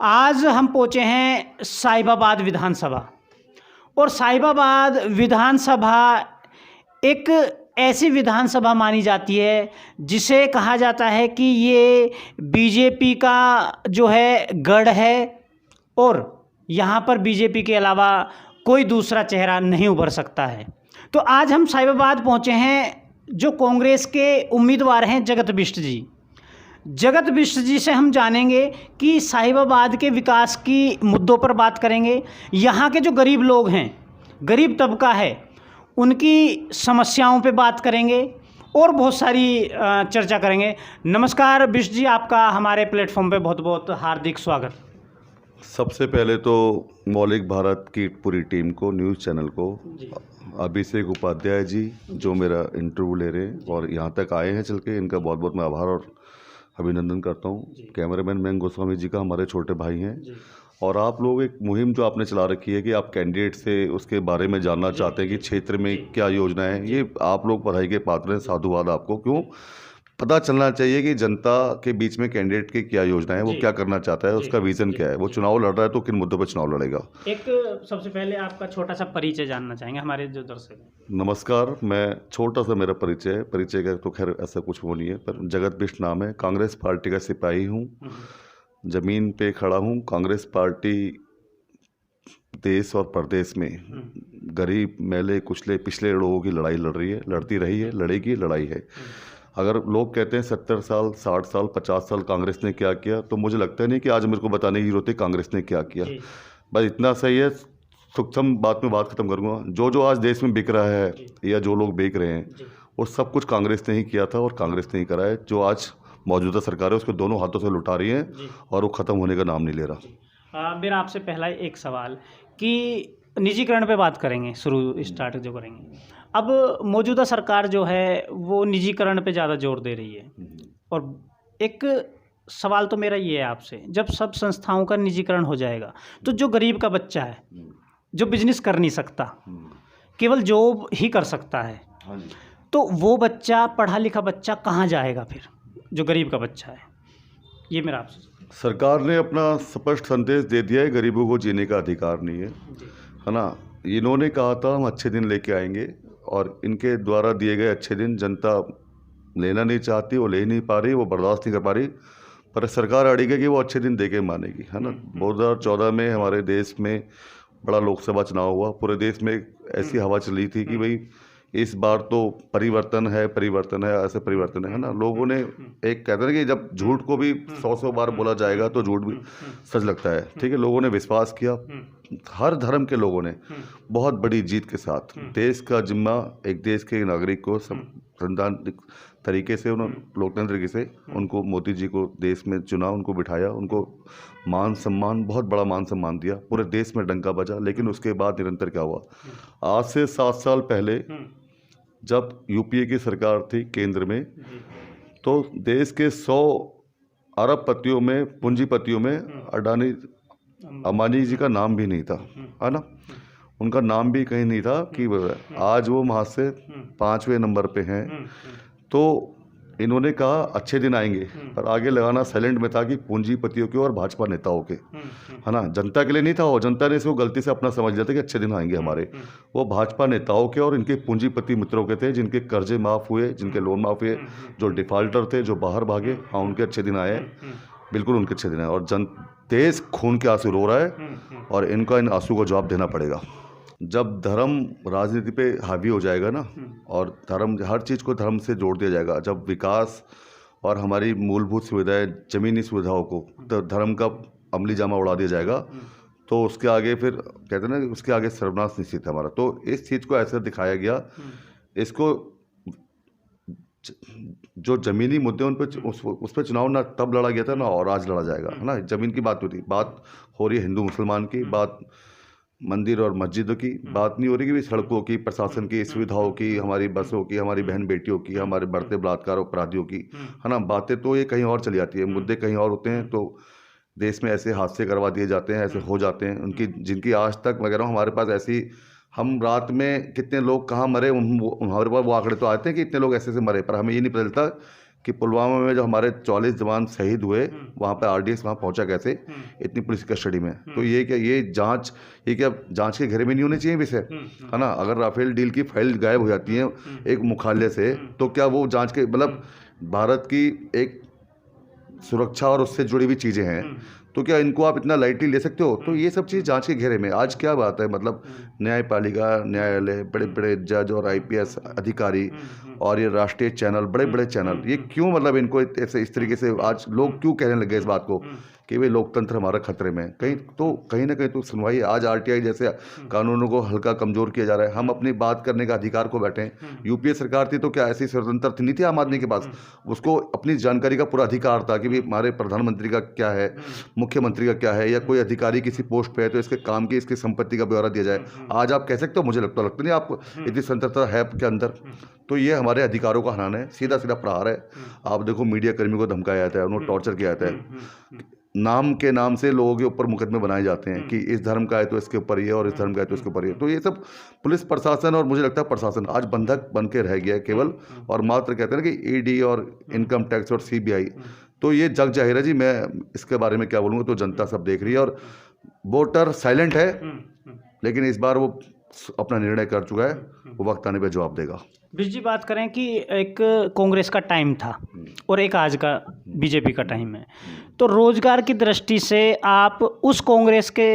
आज हम पहुँचे हैं साहिबाबाद विधानसभा। और साहिबाबाद विधानसभा एक ऐसी विधानसभा मानी जाती है जिसे कहा जाता है कि ये बीजेपी का जो है गढ़ है और यहाँ पर बीजेपी के अलावा कोई दूसरा चेहरा नहीं उभर सकता है। तो आज हम साहिबाबाद पहुँचे हैं, जो कांग्रेस के उम्मीदवार हैं जगत बिष्ट जी। जगत बिष्ट जी से हम जानेंगे कि साहिबाबाद के विकास की मुद्दों पर बात करेंगे। यहाँ के जो गरीब लोग हैं, गरीब तबका है, उनकी समस्याओं पे बात करेंगे और बहुत सारी चर्चा करेंगे। नमस्कार बिष्ट जी, आपका हमारे प्लेटफॉर्म पे बहुत बहुत हार्दिक स्वागत। सबसे पहले तो मौलिक भारत की पूरी टीम को, न्यूज़ चैनल को, अभिषेक उपाध्याय जी जो मेरा इंटरव्यू ले रहे हैं और यहाँ तक आए हैं चल के, इनका बहुत बहुत मैं आभार और अभिनंदन करता हूँ। कैमरामैन मयंक गोस्वामी जी का, हमारे छोटे भाई हैं। और आप लोग एक मुहिम जो आपने चला रखी है कि आप कैंडिडेट से उसके बारे में जानना चाहते हैं कि क्षेत्र में क्या योजनाएं हैं, ये आप लोग पढ़ाई के पात्र हैं, साधुवाद आपको। क्यों पता चलना चाहिए कि जनता के बीच में कैंडिडेट की क्या योजना है, वो क्या करना चाहता है, उसका विजन क्या है, वो चुनाव लड़ रहा है तो किन मुद्दों पर चुनाव लड़ेगा। एक सबसे पहले आपका छोटा सा परिचय जानना चाहेंगे हमारे जो दर्शक हैं। नमस्कार, मैं छोटा सा मेरा परिचय है, परिचय का तो खैर ऐसा कुछ वो नहीं है, पर जगत बिष्ट नाम है। कांग्रेस पार्टी का सिपाही हूँ, जमीन पे खड़ा हूँ। कांग्रेस पार्टी देश और प्रदेश में गरीब, मैले, कुचले, पिछले लोगों की लड़ाई लड़ रही है, लड़ती रही है, लड़ेगी, लड़ाई है। अगर लोग कहते हैं 70 साल, 60 साल, 50 साल कांग्रेस ने क्या किया, तो मुझे लगता नहीं कि आज मेरे को बताने की जरूरत है कांग्रेस ने क्या किया। बस इतना सही है, सूक्ष्म बात में बात खत्म करूँगा। जो आज देश में बिक रहा है या जो लोग बेच रहे हैं, वो सब कुछ कांग्रेस ने ही किया था और कांग्रेस ने ही करा है। जो आज मौजूदा सरकार है उसको दोनों हाथों से लुटा रही है और वो ख़त्म होने का नाम नहीं ले रहा। मेरा आपसे पहला एक सवाल कि निजीकरण पे बात करेंगे, शुरू स्टार्ट जो करेंगे। अब मौजूदा सरकार जो है वो निजीकरण पे ज़्यादा जोर दे रही है। और एक सवाल तो मेरा ये है आपसे, जब सब संस्थाओं का निजीकरण हो जाएगा तो जो गरीब का बच्चा है, जो बिजनेस कर नहीं सकता, केवल जॉब ही कर सकता है, तो वो बच्चा, पढ़ा लिखा बच्चा कहाँ जाएगा फिर, जो गरीब का बच्चा है? ये मेरा आपसे। सरकार ने अपना स्पष्ट संदेश दे दिया है, गरीबों को जीने का अधिकार नहीं है ना। इन्होंने कहा था हम अच्छे दिन लेके आएंगे और इनके द्वारा दिए गए अच्छे दिन जनता लेना नहीं चाहती, वो ले नहीं पा रही, वो बर्दाश्त नहीं कर पा रही। पर सरकार अड़ी है कि वो अच्छे दिन दे के मानेगी, है ना। 2014 में हमारे देश में बड़ा लोकसभा चुनाव हुआ, पूरे देश में ऐसी हवा चली थी कि भाई इस बार तो परिवर्तन है, परिवर्तन है, ऐसे परिवर्तन है ना। लोगों ने एक कहते हैं कि जब झूठ को भी 100 बार बोला जाएगा तो झूठ भी सच लगता है, ठीक है। लोगों ने विश्वास किया, हर धर्म के लोगों ने बहुत बड़ी जीत के साथ देश का जिम्मा एक देश के नागरिक को संवैधानिक तरीके से, उन्होंने लोकतंत्र तरीके से उनको, मोदी जी को देश में चुना, उनको बिठाया, उनको मान सम्मान, बहुत बड़ा मान सम्मान दिया, पूरे देश में डंका बजा। लेकिन उसके बाद निरंतर क्या हुआ, आज से 7 साल पहले जब यूपीए की सरकार थी केंद्र में, तो देश के 100 अरबपतियों में, पूंजीपतियों में अंबानी जी का नाम भी नहीं था, है ना। उनका नाम भी कहीं नहीं था कि आज वो वहाँ से 5वें नंबर पे हैं। तो इन्होंने कहा अच्छे दिन आएंगे, पर आगे लगाना साइलेंट में था कि पूंजीपतियों के और भाजपा नेताओं के, है ना। जनता के लिए नहीं था, वो जनता ने इसको गलती से अपना समझ लिया था कि अच्छे दिन आएंगे हमारे। वो भाजपा नेताओं के और इनके पूंजीपति मित्रों के थे, जिनके कर्जे माफ़ हुए, जिनके लोन माफ़ हुए, जो डिफाल्टर थे, जो बाहर भागे, हाँ उनके अच्छे दिन आए, बिल्कुल उनके अच्छे दिन आए। और देश खून के आंसू रो रहा है और इनका इन आंसू को जवाब देना पड़ेगा। जब धर्म राजनीति पे हावी हो जाएगा ना, और धर्म, हर चीज़ को धर्म से जोड़ दिया जाएगा, जब विकास और हमारी मूलभूत सुविधाएं, ज़मीनी सुविधाओं को तो धर्म का अमली जामा उड़ा दिया जाएगा, तो उसके आगे फिर कहते हैं ना, उसके आगे सर्वनाश निश्चित है हमारा। तो इस चीज़ को ऐसे दिखाया गया, इसको जो ज़मीनी मुद्दे उन पर, उस पर चुनाव ना तब लड़ा गया था ना, और आज लड़ा जाएगा, है ना। ज़मीन की बात होती, बात हो रही है हिंदू मुसलमान की, बात मंदिर और मस्जिदों की बात नहीं हो रही कि सड़कों की, प्रशासन की, सुविधाओं की, हमारी बसों की, हमारी बहन बेटियों की, हमारे बढ़ते बलात्कार अपराधियों की, है ना। बातें तो ये कहीं और चली जाती है, मुद्दे कहीं और होते हैं। तो देश में ऐसे हादसे करवा दिए जाते हैं, ऐसे हो जाते हैं उनकी, जिनकी आज तक मैं कह रहा हूँ हमारे पास ऐसी, हम रात में कितने लोग कहाँ मरे, हमारे पास वो आंकड़े तो आते हैं कि इतने लोग ऐसे मरे, पर हमें ये नहीं पता चलता कि पुलवामा में जो हमारे 44 जवान शहीद हुए, वहाँ पे RDX वहाँ पहुँचा कैसे इतनी पुलिस कस्टडी में। तो ये क्या जांच के घेरे में नहीं होने चाहिए विषय, है ना। अगर राफेल डील की फाइल गायब हो जाती है एक मुख्यालय से, तो क्या वो जांच के मतलब भारत की एक सुरक्षा और उससे जुड़ी हुई चीज़ें हैं, तो क्या इनको आप इतना लाइटली ले सकते हो? तो ये सब चीज़ जांच के घेरे में। आज क्या बात है, मतलब न्यायपालिका, न्यायालय, बड़े बड़े जज और IPS अधिकारी और ये राष्ट्रीय चैनल, बड़े बड़े चैनल, ये क्यों मतलब इनको ऐसे इस तरीके से आज लोग क्यों कहने लगे इस बात को कि भाई लोकतंत्र हमारा खतरे में? कहीं ना कहीं तो सुनवाई। आज RTI जैसे कानूनों को हल्का कमज़ोर किया जा रहा है। हम अपनी बात करने का अधिकार को बैठे हैं। UPA सरकार थी तो क्या ऐसी स्वतंत्रता नहीं थी आम आदमी के पास? उसको अपनी जानकारी का पूरा अधिकार था कि भाई हमारे प्रधानमंत्री का क्या है, मुख्यमंत्री का क्या है, या कोई अधिकारी किसी पोस्ट पे है तो इसके काम की, इसकी संपत्ति का ब्यौरा दिया जाए। आज आप कह सकते हो? मुझे लगता नहीं आपको इतनी स्वतंत्रता है आपके अंदर। तो ये हमारे अधिकारों का हनन है, सीधा सीधा प्रहार है। आप देखो मीडिया कर्मियों को धमकाया जाता है, उन्हें टॉर्चर किया जाता है, नाम के नाम से लोगों के ऊपर मुकदमे बनाए जाते हैं कि इस धर्म का है तो इसके ऊपर ये, और इस धर्म का है तो इसके ऊपर ये। तो ये सब पुलिस प्रशासन और मुझे लगता है प्रशासन आज बंधक बन के रह गया है केवल, और मात्र कहते हैं ना कि ED और इनकम टैक्स और CBI। तो ये जग जाहिर है जी, मैं इसके बारे में क्या बोलूँगा, तो जनता सब देख रही है और वोटर साइलेंट है, लेकिन इस बार वो अपना निर्णय कर चुका है, वो वक्त आने पे जवाब देगा। बिश जी, बात करें कि एक कांग्रेस का टाइम था और एक आज का BJP का टाइम है, तो रोजगार की दृष्टि से आप उस कांग्रेस के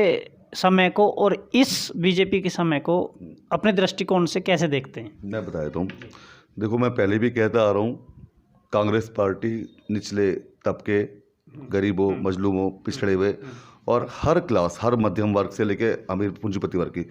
समय को और इस BJP के समय को अपने दृष्टिकोण से कैसे देखते हैं? मैं बता देता हूँ। देखो, मैं पहले भी कहता आ रहा हूँ, कांग्रेस पार्टी निचले तबके, गरीबों, मजलूमों, पिछड़े हुए और हर क्लास, हर मध्यम वर्ग से लेके अमीर पूंजीपति वर्ग की,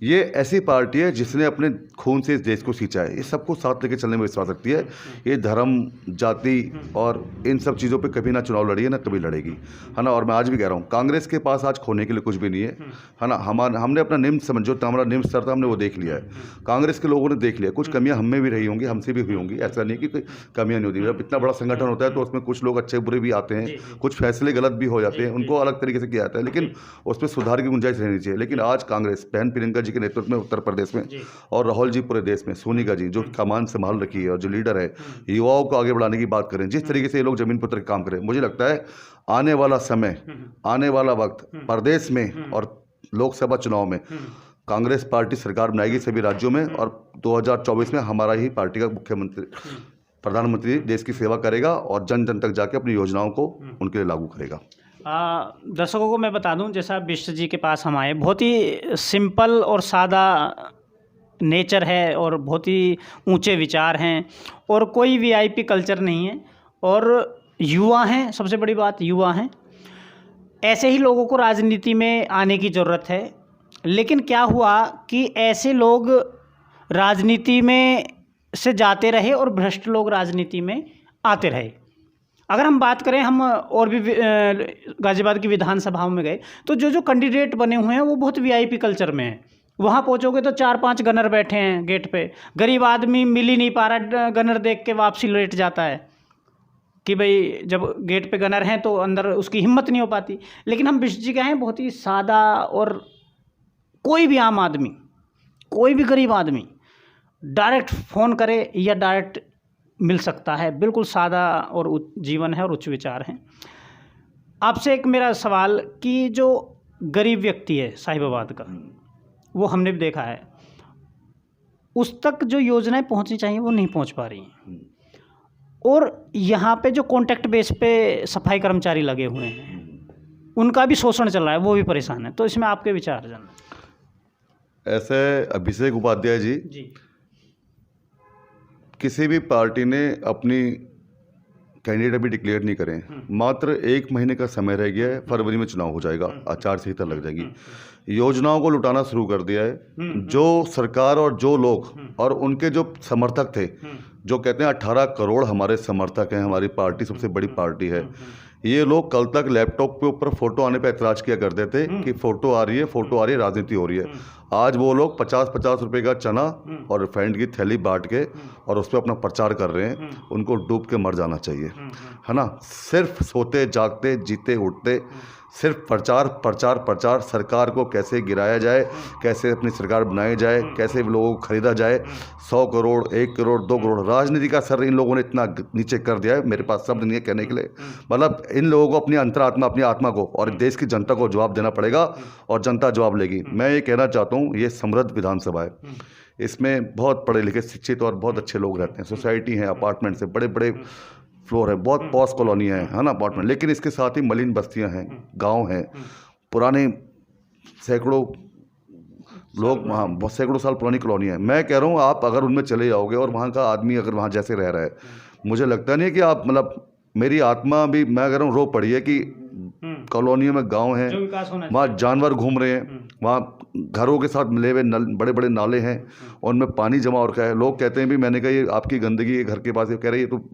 ये ऐसी पार्टी है जिसने अपने खून से इस देश को सींचा है। ये सबको साथ लेके चलने में विश्वास रखती है। ये धर्म, जाति और इन सब चीज़ों पे कभी ना चुनाव लड़ी है, ना कभी लड़ेगी, है ना। और मैं आज भी कह रहा हूँ, कांग्रेस के पास आज खोने के लिए कुछ भी नहीं है ना। हमने अपना निम्न समझो, तो हमारा निम्न स्तर था, हमने वो देख लिया है। कांग्रेस के लोगों ने देख लिया। कुछ कमियाँ हम में भी रही होंगी, हमसे भी हुई होंगी, ऐसा नहीं कि कोई कमियाँ नहीं होती। जब इतना बड़ा संगठन होता है तो उसमें कुछ लोग अच्छे बुरे भी आते हैं, कुछ फैसले गलत भी हो जाते हैं, उनको अलग तरीके से किया जाता है, लेकिन उसमें सुधार की गुंजाइश रहनी चाहिए। लेकिन आज कांग्रेस बहन प्रियंका जी के नेतृत्व में उत्तर प्रदेश में, और राहुल जी पूरे देश में, सोनिका जी जो कमान संभाल रखी है और जो लीडर है, युवाओं को आगे बढ़ाने की बात करें, जिस तरीके से ये लोग जमीन पर उतर के काम करें, मुझे लगता है आने वाला समय, आने वाला वक्त प्रदेश में और लोकसभा चुनाव में कांग्रेस पार्टी सरकार बनाएगी सभी राज्यों में, और 2024 में हमारा ही पार्टी का मुख्यमंत्री, प्रधानमंत्री देश की सेवा करेगा और जन जन तक जाके अपनी योजनाओं को उनके लिए लागू करेगा। दर्शकों को मैं बता दूं, जैसा बिष्ट जी के पास हम आए, बहुत ही सिंपल और सादा नेचर है और बहुत ही ऊंचे विचार हैं और कोई VIP कल्चर नहीं है, और युवा हैं, सबसे बड़ी बात युवा हैं। ऐसे ही लोगों को राजनीति में आने की ज़रूरत है। लेकिन क्या हुआ कि ऐसे लोग राजनीति में से जाते रहे और भ्रष्ट लोग राजनीति में आते रहे। अगर हम बात करें, हम और भी गाज़ियाबाद की विधानसभाओं में गए तो जो कैंडिडेट बने हुए हैं वो बहुत VIP कल्चर में हैं। वहाँ पहुँचोगे तो 4-5 गनर बैठे हैं गेट पे, गरीब आदमी मिल ही नहीं पा रहा, गनर देख के वापसी लेट जाता है कि भाई जब गेट पे गनर हैं तो अंदर उसकी हिम्मत नहीं हो पाती। लेकिन हम बिष्ट जी का हैं बहुत ही सादा, और कोई भी आम आदमी, कोई भी गरीब आदमी डायरेक्ट फ़ोन करे या डायरेक्ट मिल सकता है। बिल्कुल सादा और जीवन है और उच्च विचार हैं। आपसे एक मेरा सवाल कि जो गरीब व्यक्ति है साहिबाबाद का, वो हमने भी देखा है, उस तक जो योजनाएं पहुंचनी चाहिए वो नहीं पहुंच पा रही हैं, और यहाँ पे जो कॉन्ट्रैक्ट बेस पे सफाई कर्मचारी लगे हुए हैं उनका भी शोषण चल रहा है, वो भी परेशान है। तो इसमें आपके विचार जानना। ऐसे अभिषेक उपाध्याय जी, किसी भी पार्टी ने अपनी कैंडिडेट अभी डिक्लेयर नहीं करें, मात्र 1 महीने का समय रह गया है, फरवरी में चुनाव हो जाएगा, आचार संहिता लग जाएगी, योजनाओं को लुटाना शुरू कर दिया है। जो सरकार और जो लोग और उनके जो समर्थक थे, जो कहते हैं 18 करोड़ हमारे समर्थक हैं, हमारी पार्टी सबसे बड़ी पार्टी है, ये लोग कल तक लैपटॉप के ऊपर फोटो आने पर ऐतराज किया करते थे कि फोटो आ रही है, राजनीति हो रही है। आज वो लोग 50-50 रुपए का चना और रिफाइंड की थैली बांट के और उस पर अपना प्रचार कर रहे हैं। उनको डूब के मर जाना चाहिए, है ना। सिर्फ सोते जागते जीते उठते सिर्फ प्रचार प्रचार प्रचार, सरकार को कैसे गिराया जाए, कैसे अपनी सरकार बनाई जाए, कैसे लोगों को खरीदा जाए। 100 करोड़, 1 करोड़, 2 करोड़, राजनीति का सर इन लोगों ने इतना नीचे कर दिया है, मेरे पास शब्द नहीं है कहने के लिए। मतलब इन लोगों को अपनी अंतरात्मा, अपनी आत्मा को और देश की जनता को जवाब देना पड़ेगा और जनता जवाब लेगी। मैं ये कहना चाहता हूँ, ये समृद्ध विधानसभा है, इसमें बहुत पढ़े लिखे, शिक्षित और बहुत अच्छे लोग रहते हैं। सोसाइटी है, अपार्टमेंट्स है, बड़े बड़े फ्लोर है, बहुत पॉश कॉलोनी है ना, अपार्टमेंट। लेकिन इसके साथ ही मलिन बस्तियां हैं, गांव हैं, पुराने सैकड़ों लोग वहाँ, बहुत सैकड़ों साल पुरानी कॉलोनी है। मैं कह रहा हूँ, आप अगर उनमें चले जाओगे और वहाँ का आदमी अगर वहाँ जैसे रह रहा है, मुझे लगता नहीं है कि आप, मतलब मेरी आत्मा भी, मैं कह रहा हूँ, रो पड़ी है कि कॉलोनियों में गांव हैं, वहाँ जानवर घूम रहे हैं, वहाँ घरों के साथ मिले हुए बड़े बड़े नाले हैं, उनमें पानी जमा हो रखा है। लोग कहते हैं भी, मैंने कहा ये आपकी गंदगी घर के पास है, कह रही है तो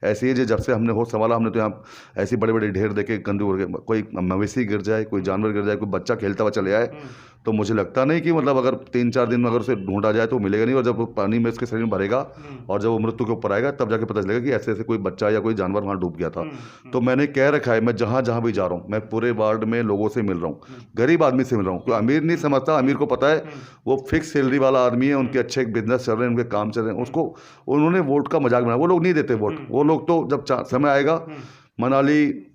ऐसे ही जब से हमने होश संभाला, हमने तो यहाँ ऐसी बड़े बड़े ढेर देखे गंदे उड़ गए, कोई मवेशी गिर जाए, कोई जानवर गिर जाए, कोई बच्चा खेलता हुआ चले आए, तो मुझे लगता नहीं कि मतलब अगर 3-4 दिन में अगर उसे ढूंढा जाए तो मिलेगा नहीं। और जब वो पानी में उसके शरीर में भरेगा और जब वो मृत्यु के ऊपर आएगा, तब जाके पता चलेगा कि ऐसे ऐसे कोई बच्चा या कोई जानवर वहाँ डूब गया था। तो मैंने कह रखा है, मैं जहाँ जहाँ भी जा रहा हूँ, मैं पूरे वार्ड में लोगों से मिल रहा हूँ, गरीब आदमी से मिल रहा हूँ। कोई अमीर नहीं समझता, अमीर को पता है वो फिक्स सैलरी वाला आदमी है, उनके अच्छे बिजनेस चल रहे हैं, उनके काम चल रहे हैं, उसको उन्होंने वोट का मजाक बनाया। वो लोग नहीं देते वोट, वो लोग तो जब समय आएगा मनाली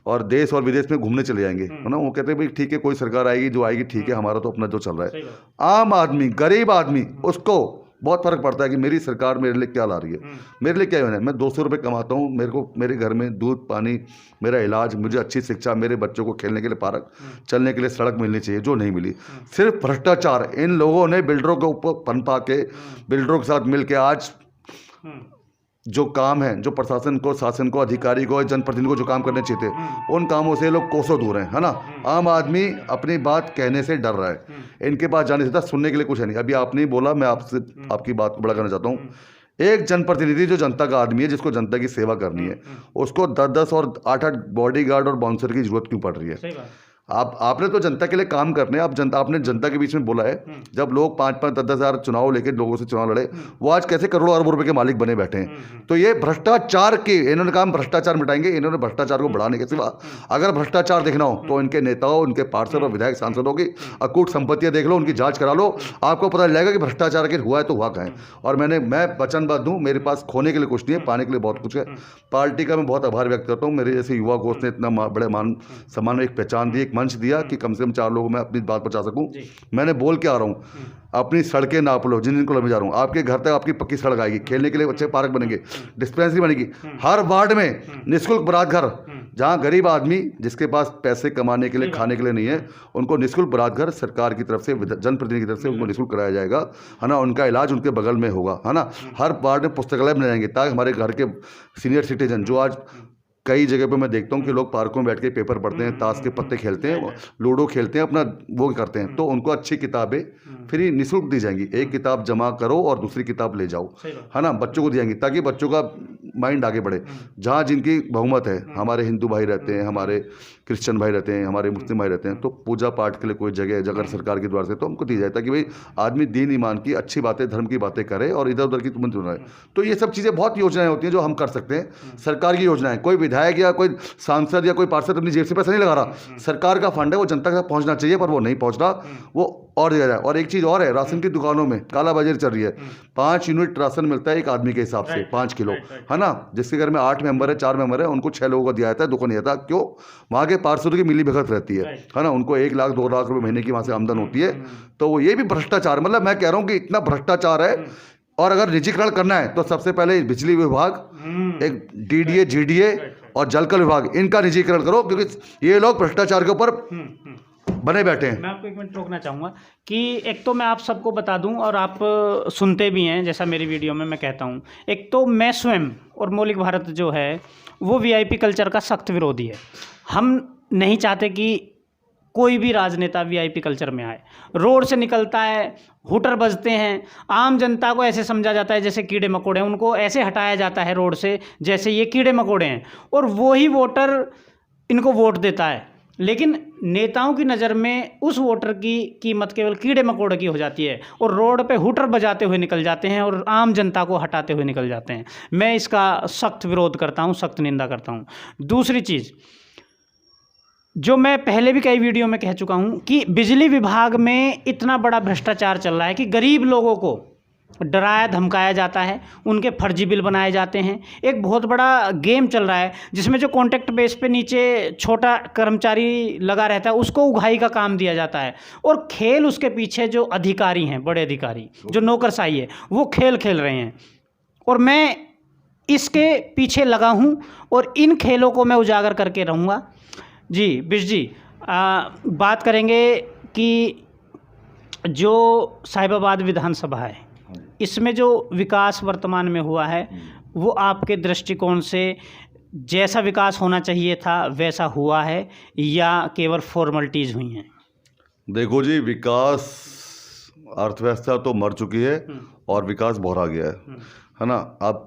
और देश और विदेश में घूमने चले जाएंगे, है ना। वो कहते हैं भाई ठीक है, कोई सरकार आएगी जो आएगी, ठीक है, हमारा तो अपना जो चल रहा है। आम आदमी, गरीब आदमी, उसको बहुत फर्क पड़ता है कि मेरी सरकार मेरे लिए क्या ला रही है, मेरे लिए क्या है। मैं 200 रुपये कमाता हूँ, मेरे को मेरे घर में दूध पानी, मेरा इलाज, मुझे अच्छी शिक्षा, मेरे बच्चों को खेलने के लिए पार्क, चलने के लिए सड़क मिलनी चाहिए, जो नहीं मिली। सिर्फ भ्रष्टाचार, इन लोगों ने बिल्डरों के ऊपर पनपा के, बिल्डरों के साथ मिल के आज जो काम है, जो प्रशासन को, शासन को, अधिकारी को, जनप्रतिनिधि को जो काम करने चाहिए थे, उन कामों से लोग कोसों दूर हैं, है ना। आम आदमी अपनी बात कहने से डर रहा है, इनके पास जाने से सुनने के लिए कुछ है नहीं। अभी आपने बोला, मैं आपसे आपकी बात को बड़ा करना चाहता हूँ। एक जनप्रतिनिधि जो जनता का आदमी है, जिसको जनता की सेवा करनी है, उसको 10-10 और 8-8 बॉडीगार्ड और बाउंसर की जरूरत क्यों पड़ रही है। आपने तो जनता के लिए काम करने, आपने जनता के बीच में बोला है। जब लोग 5-5, 10-10 हज़ार चुनाव लेके लोगों से चुनाव लड़े, वो आज कैसे करोड़ों अरबों रुपए के मालिक बने बैठे हैं। तो ये भ्रष्टाचार के, इन्होंने कहा भ्रष्टाचार मिटाएंगे, इन्होंने भ्रष्टाचार को बढ़ाने के सिवा अगर भ्रष्टाचार देखना हो तो इनके नेताओं, उनके पार्षद और विधायक सांसदों की अकूट संपत्तियां देख लो, उनकी जांच करा लो, आपको पता चल जाएगा कि भ्रष्टाचार के हुआ है तो हुआ कहाँ है। और मैं वचनबद्ध हूँ, मेरे पास खोने के लिए कुछ नहीं है, पाने के लिए बहुत कुछ है। पार्टी का मैं बहुत आभार व्यक्त करता हूँ, मेरे जैसे युवा गोष्ठ ने इतना बड़े मान सम्मान, एक पहचान दी, एक मंच दिया कि कम से कम 4 लोगों में अपनी बात पहुंचा सकूं। मैंने बोल के आ रहा हूं, अपनी सड़कें नाप लो, जिन को मैं जा रहा हूं, आपके घर तक आपकी पक्की सड़क आएगी, खेलने के लिए अच्छे पार्क बनेंगे, डिस्पेंसरी बनेगी, हर वार्ड में निःशुल्क बरात घर, जहां गरीब आदमी जिसके पास पैसे कमाने के लिए, खाने के लिए नहीं है, उनको निःशुल्क बरात घर सरकार की तरफ से, जनप्रतिनिधि की तरफ से उनको निःशुल्क कराया जाएगा, है ना। उनका इलाज उनके बगल में होगा, है ना। हर वार्ड में पुस्तकालय बने जाएंगे, ताकि हमारे घर के सीनियर सिटीजन, जो आज कई जगह पे मैं देखता हूँ कि लोग पार्कों में बैठ के पेपर पढ़ते हैं, ताश के पत्ते खेलते हैं, लूडो खेलते हैं, अपना वो करते हैं, तो उनको अच्छी किताबें फ्री निःशुल्क दी जाएंगी। एक किताब जमा करो और दूसरी किताब ले जाओ, है ना, बच्चों को दी जाएंगी, ताकि बच्चों का माइंड आगे बढ़े। जहाँ जिनकी बहुमत है, हमारे हिंदू भाई रहते हैं, हमारे क्रिश्चियन भाई रहते हैं, हमारे मुस्लिम भाई रहते हैं, तो पूजा पाठ के लिए कोई जगह अगर सरकार के द्वार से तो हमको दी जाए, ताकि भाई आदमी दीन ईमान की अच्छी बातें, धर्म की बातें करे और इधर उधर की तुम सुनाए। तो ये सब चीज़ें, बहुत योजनाएं होती हैं जो हम कर सकते हैं, सरकार की योजनाएं। कोई विधायक या कोई सांसद या कोई पार्षद अपनी जेब से पैसा नहीं लगा रहा, सरकार का फंड है, वो जनता तक पहुंचना चाहिए, पर वो नहीं पहुंच रहा, वो और दिया जाए। और एक चीज़ और है, राशन की दुकानों में कालाबाजारी चल रही है। 5 यूनिट राशन मिलता है एक आदमी के हिसाब से, 5 किलो, है ना। जिसके घर में 8 मेंबर है, 4 मेंबर है, उनको 6 लोगों को दिया जाता है, 2 को नहीं आता। क्यों? वहाँ के पार्षदों की मिली भगत रहती है ना। उनको 1 लाख 2 लाख रुपए महीने की वहाँ से आमदन होती है। तो वो ये भी भ्रष्टाचार, मतलब मैं कह रहा हूँ कि इतना भ्रष्टाचार है। और अगर निजीकरण करना है तो सबसे पहले बिजली विभाग, एक डीडीए, जीडीए और जलकल विभाग, इनका निजीकरण करो, क्योंकि ये लोग भ्रष्टाचार के ऊपर बने बैठे हैं। मैं आपको 1 मिनट रोकना चाहूँगा कि एक तो मैं आप सबको बता दूं, और आप सुनते भी हैं, जैसा मेरी वीडियो में मैं कहता हूं, एक तो मैं स्वयं और मौलिक भारत जो है वो वीआईपी कल्चर का सख्त विरोधी है। हम नहीं चाहते कि कोई भी राजनेता वीआईपी कल्चर में आए। रोड से निकलता है, हुटर बजते हैं, आम जनता को ऐसे समझा जाता है जैसे कीड़े मकोड़े हैं, उनको ऐसे हटाया जाता है रोड से जैसे ये कीड़े मकोड़े हैं, और वही वोटर इनको वोट देता है। लेकिन नेताओं की नज़र में उस वोटर की कीमत केवल कीड़े मकोड़े की हो जाती है, और रोड पे हुटर बजाते हुए निकल जाते हैं और आम जनता को हटाते हुए निकल जाते हैं। मैं इसका सख्त विरोध करता हूँ, सख्त निंदा करता हूँ। दूसरी चीज़, जो मैं पहले भी कई वीडियो में कह चुका हूं कि बिजली विभाग में इतना बड़ा भ्रष्टाचार चल रहा है कि गरीब लोगों को डराया धमकाया जाता है, उनके फर्जी बिल बनाए जाते हैं। एक बहुत बड़ा गेम चल रहा है जिसमें जो कॉन्ट्रैक्ट बेस पे नीचे छोटा कर्मचारी लगा रहता है उसको उगाही का काम दिया जाता है, और खेल उसके पीछे जो अधिकारी हैं, बड़े अधिकारी जो नौकरशाही है, वो खेल खेल रहे हैं। और मैं इसके पीछे लगा हूं और इन खेलों को मैं उजागर करके रहूँगा। जी बिश जी, बात करेंगे कि जो साहिबाबाद विधानसभा है, इसमें जो विकास वर्तमान में हुआ है वो आपके दृष्टिकोण से जैसा विकास होना चाहिए था वैसा हुआ है या केवल फॉर्मेलिटीज़ हुई हैं? देखो जी, विकास अर्थव्यवस्था तो मर चुकी है और विकास बहुरा गया है ना। अब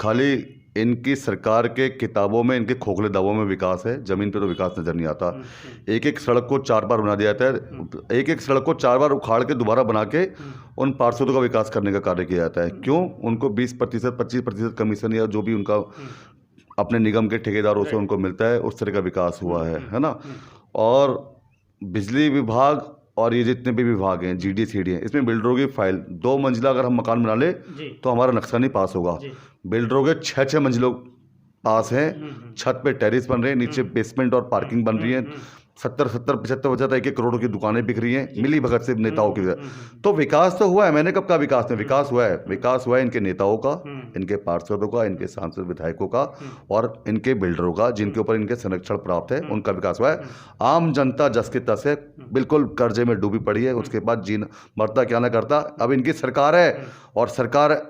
खाली इनकी सरकार के किताबों में, इनके खोखले दावों में विकास है, ज़मीन पे तो विकास नज़र नहीं आता। एक एक सड़क को 4 बार बना दिया जाता है, एक एक सड़क को 4 बार उखाड़ के दोबारा बना के उन पार्षदों का विकास करने का कार्य किया जाता है। क्यों? उनको 20%, 25% कमीशन या जो भी उनका अपने निगम के ठेकेदारों से उनको मिलता है, उस तरह का विकास हुआ है ना। और बिजली विभाग और ये जितने भी विभाग हैं, जीडी सीडी हैं, इसमें बिल्डरों की फाइल 2 मंजिला अगर हम मकान बना ले तो हमारा नक्शा नहीं पास होगा। बिल्डरों के 6-6 मंजिलों पास हैं, छत पे टेरिस बन रहे हैं, नीचे बेसमेंट और पार्किंग बन रही है, 70-70, 75-75, 1-1 करोड़ की दुकानें बिक रही हैं मिली भगत से नेताओं की वजह। तो विकास तो हुआ है। मैंने कब कहा विकास नहीं? विकास हुआ है। विकास हुआ है इनके नेताओं का, इनके पार्षदों का, इनके सांसद विधायकों का और इनके बिल्डरों का, जिनके ऊपर इनके संरक्षण प्राप्त है, उनका विकास हुआ है। आम जनता जस की तस है, बिल्कुल कर्जे में डूबी पड़ी है। उसके बाद जीना मरता क्या ना करता। अब इनकी सरकार है और सरकार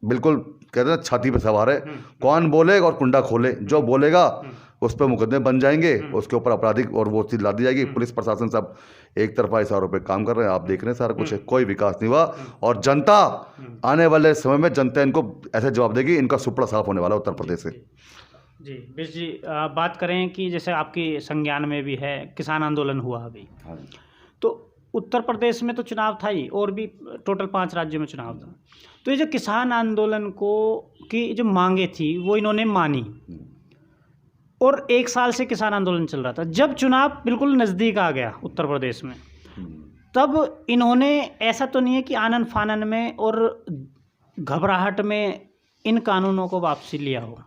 बिल्कुल कहते हैं छाती पे सवार है। कौन बोलेगा और कुंडा खोले, जो बोलेगा उस पर मुकदमे बन जाएंगे, उसके ऊपर आपराधिक और वो चीज ला दी जाएगी। पुलिस प्रशासन सब एक तरफा इशारों पे काम कर रहे हैं, आप देख रहे हैं सारा कुछ है। कोई विकास नहीं हुआ और जनता आने वाले समय में जनता इनको ऐसे जवाब देगी, इनका सुपड़ा साफ होने वाला उत्तर प्रदेश से। जी बिश जी, बात करें कि जैसे आपकी संज्ञान में भी है किसान आंदोलन हुआ अभी, तो उत्तर प्रदेश में तो चुनाव था ही और भी टोटल 5 राज्यों में चुनाव था। तो ये जो किसान आंदोलन को की जो मांगे थी वो इन्होंने मानी और 1 साल से किसान आंदोलन चल रहा था। जब चुनाव बिल्कुल नज़दीक आ गया उत्तर प्रदेश में, तब इन्होंने ऐसा तो नहीं है कि आनन फानन में और घबराहट में इन कानूनों को वापसी लिया हो?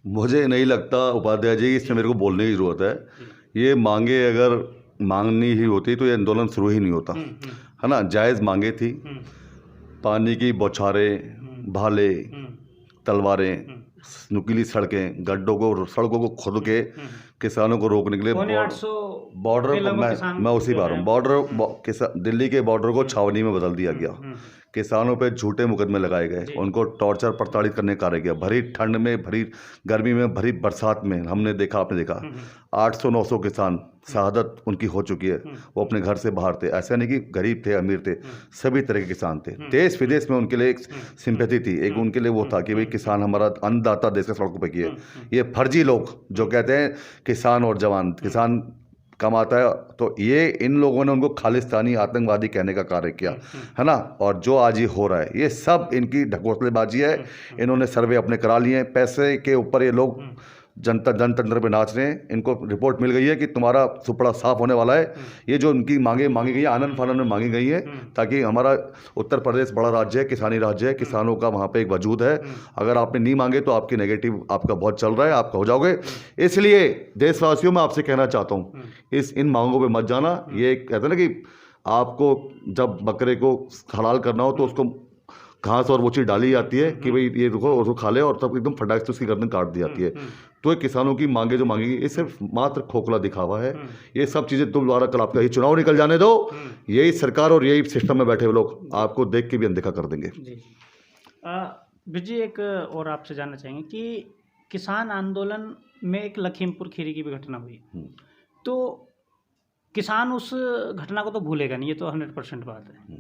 मुझे नहीं लगता उपाध्याय जी, इसमें मेरे को बोलने की ज़रूरत है। ये मांगे अगर मांगनी ही होती तो ये आंदोलन शुरू ही नहीं होता, है ना। जायज़ मांगे थी, पानी की बौछारें, भाले, तलवारें, नुकीली सड़कें, गड्ढों को, सड़कों को खोद के किसानों को रोकने के लिए बॉर्डर, मैं उसी बार हूँ, बॉर्डर दिल्ली के बॉर्डर को छावनी में बदल दिया गया। किसानों पे झूठे मुकदमे लगाए गए, उनको टॉर्चर प्रताड़ित करने का कार्य किया। भरी ठंड में, भरी गर्मी में, भरी बरसात में हमने देखा, आपने देखा 800-900 किसान शहादत उनकी हो चुकी है। वो अपने घर से बाहर थे, ऐसा नहीं कि गरीब थे अमीर थे, सभी तरह के किसान थे। देश विदेश में उनके लिए एक सिंपैथी थी, एक उनके लिए वो था कि भाई किसान हमारा अन्नदाता देश का सड़कों पर किए। ये फर्जी लोग जो कहते हैं किसान और जवान, किसान कमाता है, तो ये इन लोगों ने उनको खालिस्तानी आतंकवादी कहने का कार्य किया, है ना। और जो आज ये हो रहा है, ये सब इनकी ढकोसलेबाजी है। इन्होंने सर्वे अपने करा लिए हैं, पैसे के ऊपर ये लोग जनतंत्र पे नाच रहे हैं। इनको रिपोर्ट मिल गई है कि तुम्हारा सुपड़ा साफ होने वाला है। ये जो उनकी मांगी गई है, आनंद फानंद में मांगी गई है, ताकि हमारा उत्तर प्रदेश बड़ा राज्य है, किसानी राज्य है, किसानों का वहाँ पे एक वजूद है। अगर आपने नहीं मांगे तो आपकी नेगेटिव आपका बहुत चल रहा है, आप हो जाओगे। इसलिए देशवासियों में आपसे कहना चाहता हूँ, इन मांगों पर मत जाना। ये कहते हैं ना कि आपको जब बकरे को हलाल करना हो तो उसको घास और वो चीज़ डाली जाती है कि भाई ये रुको और खा ले, और तब एकदम फटाक से उसकी गर्दन काट दी जाती है। तो ये किसानों की मांगे जो मांगेगी, ये सिर्फ मात्र खोखला दिखावा है। ये सब चीज़ें तुम द्वारा कल आपका ये चुनाव निकल जाने दो, यही सरकार और यही सिस्टम में बैठे हुए लोग आपको देख के भी अनदेखा कर देंगे। विजय, एक और आपसे जानना चाहेंगे कि किसान आंदोलन में एक लखीमपुर खीरी की भी घटना हुई, तो किसान उस घटना को तो भूलेगा नहीं, ये तो 100% बात है।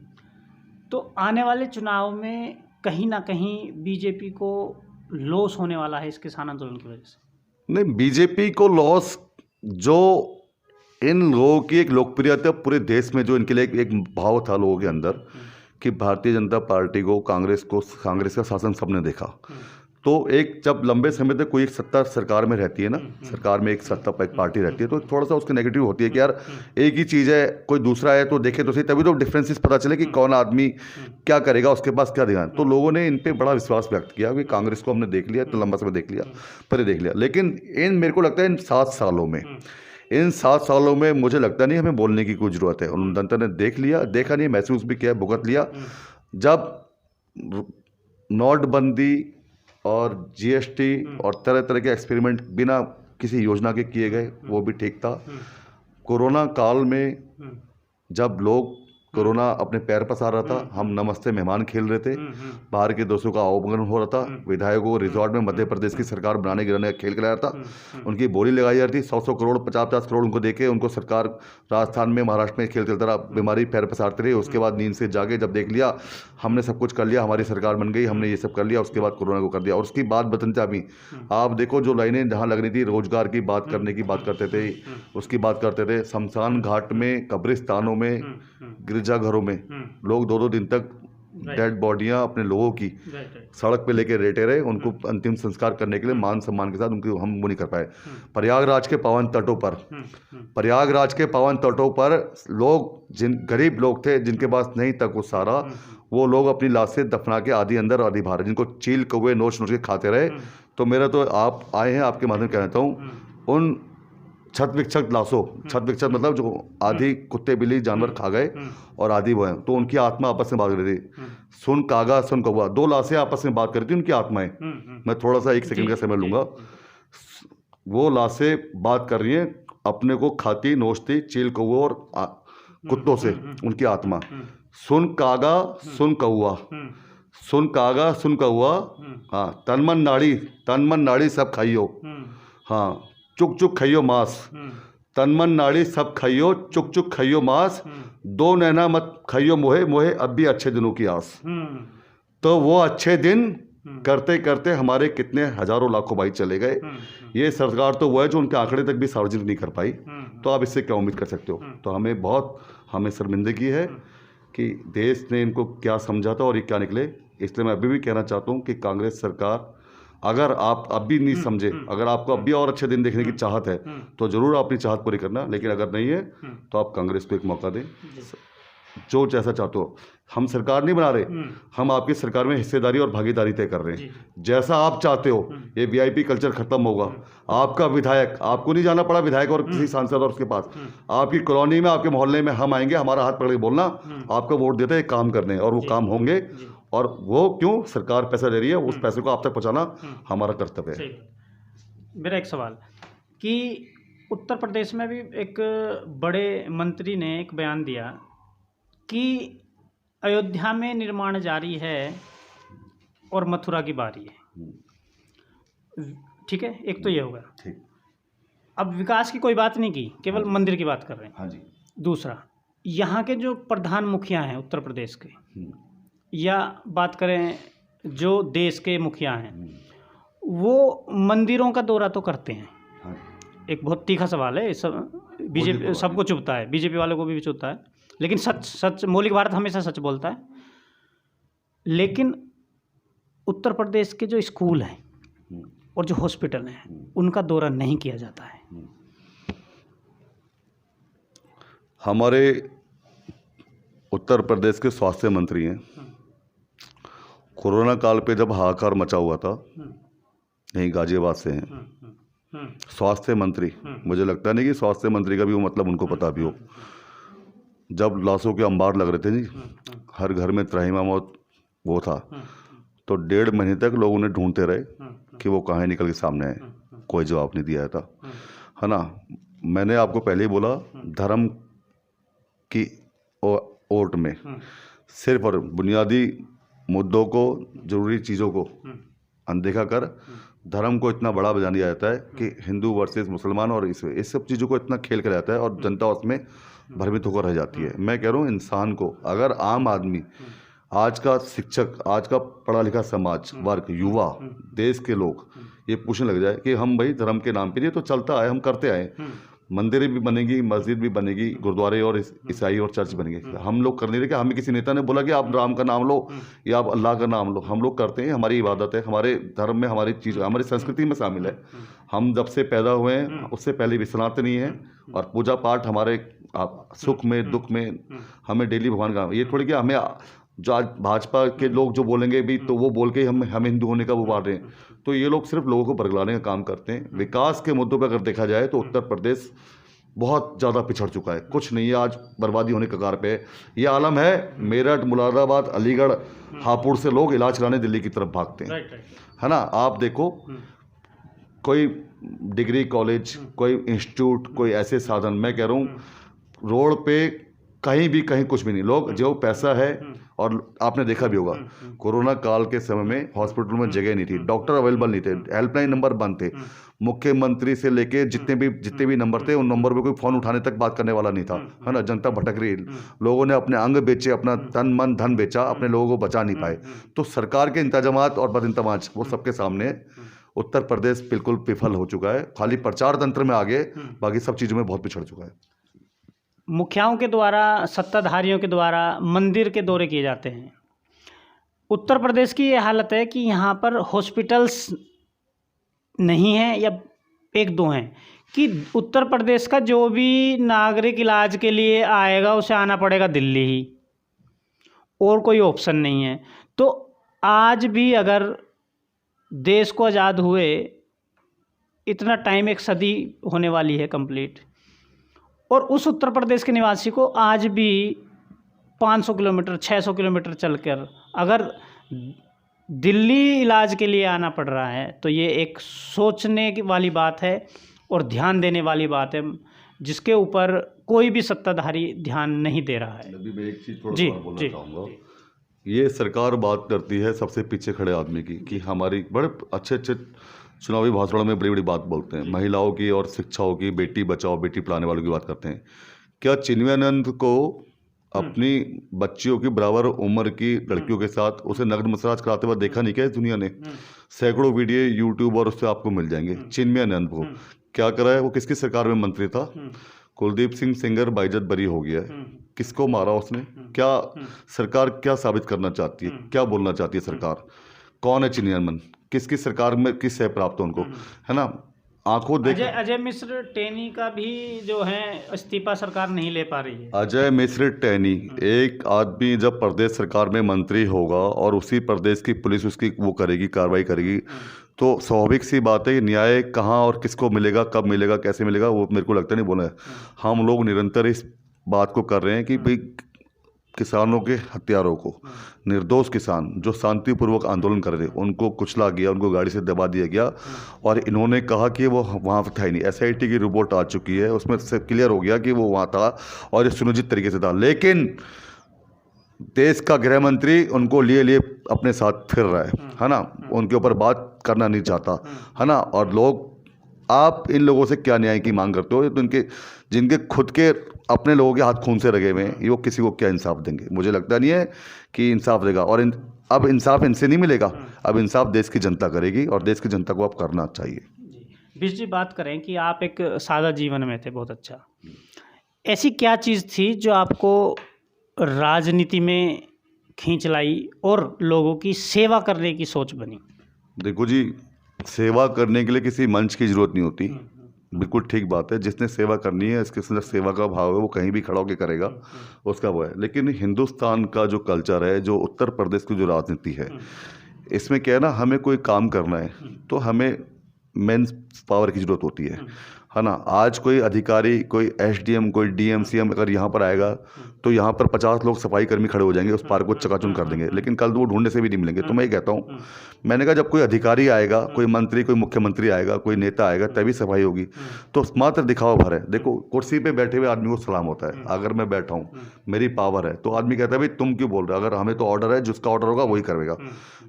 तो आने वाले चुनाव में कहीं ना कहीं बीजेपी को लॉस होने वाला है इस किसान आंदोलन की वजह से? नहीं, बीजेपी को लॉस, जो इन लोगों की एक लोकप्रियता पूरे देश में, जो इनके लिए एक भाव था लोगों के अंदर कि भारतीय जनता पार्टी को, कांग्रेस का शासन सबने देखा, तो एक जब लंबे समय तक कोई एक सत्ता सरकार में रहती है ना, सरकार में एक सत्ता एक पार्टी रहती है, तो थोड़ा सा उसकी नेगेटिव होती है कि यार एक ही चीज़ है, कोई दूसरा है तो देखे तो सही, तभी तो डिफरेंसेस पता चले कि कौन आदमी क्या करेगा, उसके पास क्या ध्यान। तो लोगों ने इन पे बड़ा विश्वास व्यक्त किया कि कांग्रेस को हमने देख लिया, तो लंबा समय देख लिया, पर देख लिया। लेकिन मेरे को लगता है इन 7 सालों में मुझे लगता नहीं हमें बोलने की कोई ज़रूरत है। उन जनता ने देख लिया, देखा नहीं, महसूस भी किया, भुगत लिया। जब नोटबंदी और जीएसटी और तरह तरह के एक्सपेरिमेंट बिना किसी योजना के किए गए, वो भी ठीक था। कोरोना काल में जब लोग कोरोना अपने पैर पसार रहा था, हम नमस्ते मेहमान खेल रहे थे, बाहर के दोस्तों का आवागमन हो रहा था, विधायकों को रिजॉर्ट में मध्य प्रदेश की सरकार बनाने गिराने का खेल खिलाया था, उनकी बोली लगाई जा रही थी, 100 करोड़ 50 करोड़ उनको देके उनको सरकार राजस्थान में महाराष्ट्र में खेल चलता रहा, बीमारी पैर पसारते रहे। उसके बाद नींद से जागे, जब देख लिया हमने सब कुछ कर लिया, हमारी सरकार बन गई, हमने ये सब कर लिया, उसके बाद कोरोना को कर दिया। और उसकी बात बदलते अभी आप देखो, जो लाइनें जहाँ लगनी थी, रोजगार की बात करने की बात करते थे, उसकी बात करते थे, शमशान घाट में, कब्रिस्तानों में, गिरजाघरों में लोग 2-2 दिन तक डेड बॉडियां अपने लोगों की सड़क पे लेके लेटे रहे, उनको अंतिम संस्कार करने के लिए मान सम्मान के साथ उनकी हम वो नहीं कर पाए। प्रयागराज के पावन तटों पर लोग, जिन गरीब लोग थे, जिनके पास नहीं था कुछ सारा, वो लोग अपनी लाशें दफना के आधी अंदर आधी बाहर, जिनको चील कौवे नोच नोच के खाते रहे। तो मेरा तो आप आए हैं, आपके माध्यम कहना चाहता हूँ, उन छत विक्षत लाशों, छत विक्षत मतलब जो आधी कुत्ते बिल्ली जानवर खा गए और आधी वो हैं, तो उनकी आत्मा आपस में बात कर रही थी। सुन कागा सुन कौवा, 2 लाशें आपस में बात कर रही थी, उनकी आत्माएं। मैं थोड़ा सा 1 सेकंड का समय लूंगा। वो लाशें बात कर रही हैं, अपने को खाती नोचती चील कौवा और कुत्तों से, उनकी आत्मा। सुन कागा सुन कौवा, सुन कागा सुन कौवा, हाँ, तन मन नाड़ी सब खाइयो, हाँ, चुक चुक खाइयो मांस, तन मन नाड़ी सब खाइयो, चुक चुक खाइयो मांस, 2 नैना मत खाइयो मोहे, मोहे अब भी अच्छे दिनों की आस। तो वो अच्छे दिन करते करते हमारे कितने हजारों लाखों भाई चले गए। ये सरकार तो वो है जो उनके आंकड़े तक भी सार्वजनिक नहीं कर पाई, तो आप इससे क्या उम्मीद कर सकते हो। तो हमें शर्मिंदगी है कि देश ने इनको क्या समझा था और ये क्या निकले। इसलिए मैं अभी भी कहना चाहता हूँ कि कांग्रेस सरकार, अगर आप अब भी नहीं समझे, अगर आपको अब भी और अच्छे दिन देखने की चाहत है, तो जरूर अपनी चाहत पूरी करना। लेकिन अगर नहीं है तो आप कांग्रेस को एक मौका दें, जो जैसा चाहते हो। हम सरकार नहीं बना रहे, हम आपकी सरकार में हिस्सेदारी और भागीदारी तय कर रहे हैं। जैसा आप चाहते हो, ये वीआईपी कल्चर खत्म होगा। आपका विधायक, आपको नहीं जाना पड़ा विधायक और किसी सांसद और उसके पास, आपकी कॉलोनी में, आपके मोहल्ले में हम आएंगे, हमारा हाथ पकड़ के बोलना, आपको वोट देते हैं काम करने, और वो काम होंगे। और वो क्यों, सरकार पैसा दे रही है, उस पैसे को आप तक पहुंचाना हमारा कर्तव्य है। मेरा एक सवाल कि उत्तर प्रदेश में भी एक बड़े मंत्री ने एक बयान दिया कि अयोध्या में निर्माण जारी है और मथुरा की बारी है। ठीक है, एक तो ये होगा। ठीक। अब विकास की कोई बात नहीं की, केवल मंदिर की बात कर रहे हैं। हाँ जी। दूसरा, यहाँ के जो प्रधान मुखिया हैं उत्तर प्रदेश के, या बात करें जो देश के मुखिया हैं, वो मंदिरों का दौरा तो करते हैं। हाँ। एक बहुत तीखा सवाल है, सब बीजेपी सबको चुभता है, बीजेपी वालों को भी चुभता है, लेकिन सच मौलिक भारत हमेशा सच बोलता है। लेकिन उत्तर प्रदेश के जो स्कूल हैं और जो हॉस्पिटल हैं, उनका दौरा नहीं किया जाता है। हमारे उत्तर प्रदेश के स्वास्थ्य मंत्री हैं, कोरोना काल पे जब हाहाकार मचा हुआ था, यहीं गाजियाबाद से हैं स्वास्थ्य मंत्री। मुझे लगता नहीं कि स्वास्थ्य मंत्री का भी वो मतलब उनको पता भी हो। जब लाशों के अंबार लग रहे थे जी, हर घर में त्राहिमाम वो था, तो 1.5 महीने तक लोग उन्हें ढूंढते रहे कि वो कहाँ निकल के सामने आए। कोई जवाब नहीं दिया था, है ना। मैंने आपको पहले ही बोला, धर्म की ओट में सिर्फ और बुनियादी मुद्दों को, जरूरी चीज़ों को अनदेखा कर धर्म को इतना बड़ा बजा दिया जाता है कि हिंदू वर्सेस मुसलमान, और इस सब चीज़ों को इतना खेल कर जाता है और जनता उसमें भ्रमित होकर रह जाती है। मैं कह रहा हूँ, इंसान को, अगर आम आदमी, आज का शिक्षक, आज का पढ़ा लिखा समाज वर्ग, युवा, देश के लोग ये पूछने लग जाए कि हम भाई धर्म के नाम पे, ये तो चलता है, हम करते आए, मंदिरें भी बनेगी, मस्जिद भी बनेगी, गुरुद्वारे और ईसाई और चर्च बनेंगे। हम लोग कर नहीं रहे कि हमें किसी नेता ने बोला कि आप राम का नाम लो या आप अल्लाह का नाम लो। हम लोग करते हैं, हमारी इबादत है, हमारे धर्म में हमारी चीज़, हमारी संस्कृति में शामिल है। हम जब से पैदा हुए हैं उससे पहले भी सनातनी है और पूजा पाठ हमारे सुख में दुख में हमें डेली भगवान का। ये थोड़ी कि हमें जो आज भाजपा के लोग जो बोलेंगे भी तो वो बोल के हम हिंदू होने का वो बात रहे हैं, तो ये लोग सिर्फ लोगों को बरगलाने का काम करते हैं। विकास के मुद्दों पर अगर देखा जाए तो उत्तर प्रदेश बहुत ज़्यादा पिछड़ चुका है, कुछ नहीं है, आज बर्बादी होने के कगार पे है। ये आलम है, मेरठ, मुरादाबाद, अलीगढ़, हापुड़ से लोग इलाज कराने दिल्ली की तरफ भागते हैं, है ना। आप देखो कोई डिग्री कॉलेज, कोई इंस्टीट्यूट, कोई ऐसे साधन, मैं कह रहा हूँ रोड पे कहीं भी कहीं कुछ भी नहीं। लोग जो पैसा है, और आपने देखा भी होगा कोरोना काल के समय में हॉस्पिटल में जगह नहीं थी, डॉक्टर अवेलेबल नहीं थे, हेल्पलाइन नंबर बंद थे, मुख्यमंत्री से लेके जितने भी नंबर थे उन नंबर पे कोई फ़ोन उठाने तक बात करने वाला नहीं था, है ना। जनता भटक रही, लोगों ने अपने अंग बेचे, अपना तन मन धन बेचा, अपने लोगों को बचा नहीं पाए। तो सरकार के इंतजामात और बदइंतजामात वो सबके सामने उत्तर प्रदेश बिल्कुल विफल हो चुका है। खाली प्रचार तंत्र में आगे, बाकी सब चीज़ों में बहुत पिछड़ चुका है। मुखियाओं के द्वारा, सत्ताधारियों के द्वारा मंदिर के दौरे किए जाते हैं। उत्तर प्रदेश की ये हालत है कि यहाँ पर हॉस्पिटल्स नहीं हैं या एक दो हैं, कि उत्तर प्रदेश का जो भी नागरिक इलाज के लिए आएगा उसे आना पड़ेगा दिल्ली ही, और कोई ऑप्शन नहीं है। तो आज भी अगर देश को आज़ाद हुए इतना टाइम, 1 सदी होने वाली है कंप्लीट, और उस उत्तर प्रदेश के निवासी को आज भी 500 किलोमीटर 600 किलोमीटर चलकर अगर दिल्ली इलाज के लिए आना पड़ रहा है, तो ये एक सोचने वाली बात है और ध्यान देने वाली बात है, जिसके ऊपर कोई भी सत्ताधारी ध्यान नहीं दे रहा है। अभी मैं एक चीज़ थोड़ा सा बोलना चाहूँगा। ये सरकार बात करती है सबसे पीछे खड़े आदमी की, कि हमारी बड़े अच्छे चुनावी भाषणों में बड़ी बड़ी बात बोलते हैं, महिलाओं की और शिक्षाओं की, बेटी बचाओ बेटी पढ़ाने वालों की बात करते हैं। क्या चिन्मयानंद को अपनी बच्चियों की बराबर उम्र की लड़कियों के साथ उसे नग्न मसाज कराते हुए देखा नहीं क्या इस दुनिया ने? सैकड़ों वीडियो यूट्यूब और उससे आपको मिल जाएंगे। चिन्मयानंद को क्या करा है? वो किसकी सरकार में मंत्री था? कुलदीप सिंह सेंगर बाइज्जत बरी हो गया है। किसको मारा उसने? क्या सरकार क्या साबित करना चाहती है, क्या बोलना चाहती है सरकार? कौन है चिन्मयानंद? किसकी सरकार में किस से प्राप्त उनको, है ना। आंखों देख अजय मिश्र टेनी का भी जो है इस्तीफा सरकार नहीं ले पा रही है। अजय मिश्र टेनी, एक आदमी जब प्रदेश सरकार में मंत्री होगा और उसी प्रदेश की पुलिस उसकी वो करेगी, कार्रवाई करेगी, तो स्वाभाविक सी बात है कि न्याय कहाँ और किसको मिलेगा, कब मिलेगा, कैसे मिलेगा, वो मेरे को लगता नहीं बोला है। हम लोग निरंतर इस बात को कर रहे हैं कि भाई किसानों के हत्यारों को, निर्दोष किसान जो शांतिपूर्वक आंदोलन कर रहे थे, उनको कुचला गया, उनको गाड़ी से दबा दिया गया, और इन्होंने कहा कि वो वहाँ पर था ही नहीं। एसआईटी की रिपोर्ट आ चुकी है, उसमें से क्लियर हो गया कि वो वहाँ था और ये सुनिश्चित तरीके से था। लेकिन देश का गृह मंत्री उनको लिए अपने साथ फिर रहा है ना, उनके ऊपर बात करना नहीं चाहता, है ना। और लोग, आप इन लोगों से क्या न्याय की मांग करते हो? तो इनके जिनके खुद के अपने लोगों के हाथ खून से रगे हुए हैं, ये वो किसी को क्या इंसाफ देंगे? मुझे लगता नहीं है कि इंसाफ देगा। और अब इंसाफ इनसे नहीं मिलेगा, अब इंसाफ देश की जनता करेगी, और देश की जनता को अब करना चाहिए। बीस जी, बात करें कि आप एक सादा जीवन में थे, बहुत अच्छा, ऐसी क्या चीज़ थी जो आपको राजनीति में खींच लाई और लोगों की सेवा करने की सोच बनी? देखो जी, सेवा करने के लिए किसी मंच की ज़रूरत नहीं होती, बिल्कुल ठीक बात है। जिसने सेवा करनी है, इसके अंदर सेवा का भाव है, वो कहीं भी खड़ा होकर करेगा, उसका वो है। लेकिन हिंदुस्तान का जो कल्चर है, जो उत्तर प्रदेश की जो राजनीति है, इसमें क्या है ना, हमें कोई काम करना है तो हमें मेन पावर की ज़रूरत होती है ना। आज कोई अधिकारी, कोई एसडीएम, कोई डीएम, सीएम अगर यहाँ पर आएगा तो यहाँ पर 50 लोग सफाई कर्मी खड़े हो जाएंगे, उस पार्क को चकाचौंध कर देंगे, लेकिन कल वो ढूंढने से भी नहीं मिलेंगे। तो मैं ये कहता हूँ, मैंने कहा जब कोई अधिकारी आएगा, कोई मंत्री, कोई मुख्यमंत्री आएगा, कोई नेता आएगा, तभी सफाई होगी। तो मात्र दिखावा भर है। देखो, कुर्सी पे बैठे हुए आदमी को सलाम होता है, अगर मैं बैठा हूँ, मेरी पावर है, तो आदमी कहता है भाई तुम क्यों बोल रहे हो? अगर हमें तो ऑर्डर है, जिसका ऑर्डर होगा वही करेगा।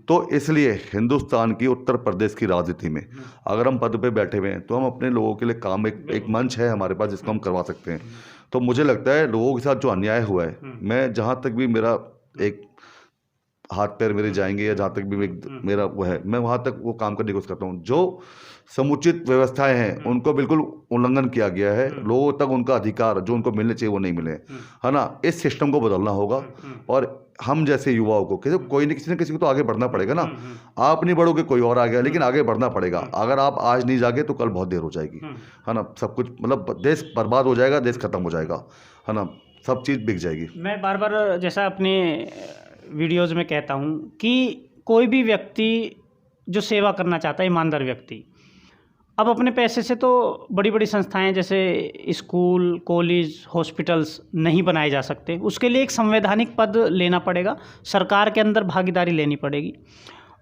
तो इसलिए हिंदुस्तान की, उत्तर प्रदेश की राजनीति में अगर हम पद पे बैठे हुए हैं तो हम अपने लोगों के लिए काम, एक मंच है हमारे पास जिसको हम करवा सकते हैं। तो मुझे लगता है लोगों के साथ जो अन्याय हुआ है, मैं जहाँ तक भी मेरा एक हाथ पैर मेरे जाएंगे या जहाँ तक भी मेरा वो है, मैं वहाँ तक वो काम करने की कोशिश करता हूँ। जो समुचित व्यवस्थाएं हैं उनको बिल्कुल उल्लंघन किया गया है, लोगों तक उनका अधिकार जो उनको मिलने चाहिए वो नहीं मिले, है ना। इस सिस्टम को बदलना होगा और हम जैसे युवाओं को कोई नहीं, किसी न किसी को तो आगे बढ़ना पड़ेगा ना। आप नहीं बढ़ोगे कोई और आ गया, लेकिन आगे बढ़ना पड़ेगा। अगर आप आज नहीं जागे तो कल बहुत देर हो जाएगी, है ना। सब कुछ मतलब देश बर्बाद हो जाएगा, देश खत्म हो जाएगा, है ना, सब चीज़ बिक जाएगी। मैं बार बार जैसा अपने वीडियोज़ में कहता हूँ कि कोई भी व्यक्ति जो सेवा करना चाहता है, ईमानदार व्यक्ति, अब अपने पैसे से तो बड़ी बड़ी संस्थाएं जैसे स्कूल, कॉलेज, हॉस्पिटल्स नहीं बनाए जा सकते। उसके लिए एक संवैधानिक पद लेना पड़ेगा, सरकार के अंदर भागीदारी लेनी पड़ेगी।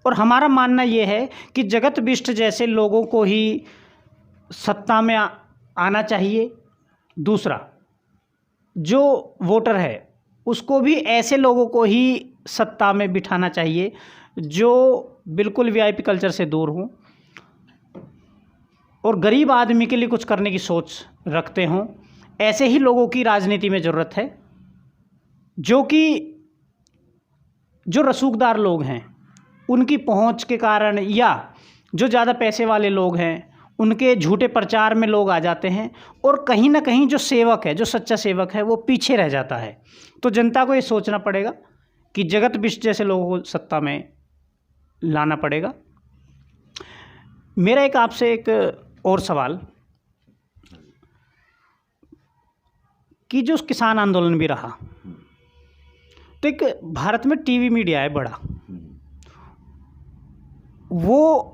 और हमारा मानना ये है कि जगत बिष्ट जैसे लोगों को ही सत्ता में आना चाहिए। दूसरा, जो वोटर है उसको भी ऐसे लोगों को ही सत्ता में बिठाना चाहिए जो बिल्कुल वीआईपी कल्चर से दूर हों और गरीब आदमी के लिए कुछ करने की सोच रखते हों। ऐसे ही लोगों की राजनीति में ज़रूरत है, जो रसूखदार लोग हैं उनकी पहुंच के कारण या जो ज़्यादा पैसे वाले लोग हैं उनके झूठे प्रचार में लोग आ जाते हैं और कहीं ना कहीं जो सेवक है, जो सच्चा सेवक है, वो पीछे रह जाता है। तो जनता को ये सोचना पड़ेगा कि जगत बिष्ट जैसे लोगों को सत्ता में लाना पड़ेगा। मेरा एक आपसे एक और सवाल कि जो किसान आंदोलन भी रहा, तो एक भारत में टीवी मीडिया है बड़ा, वो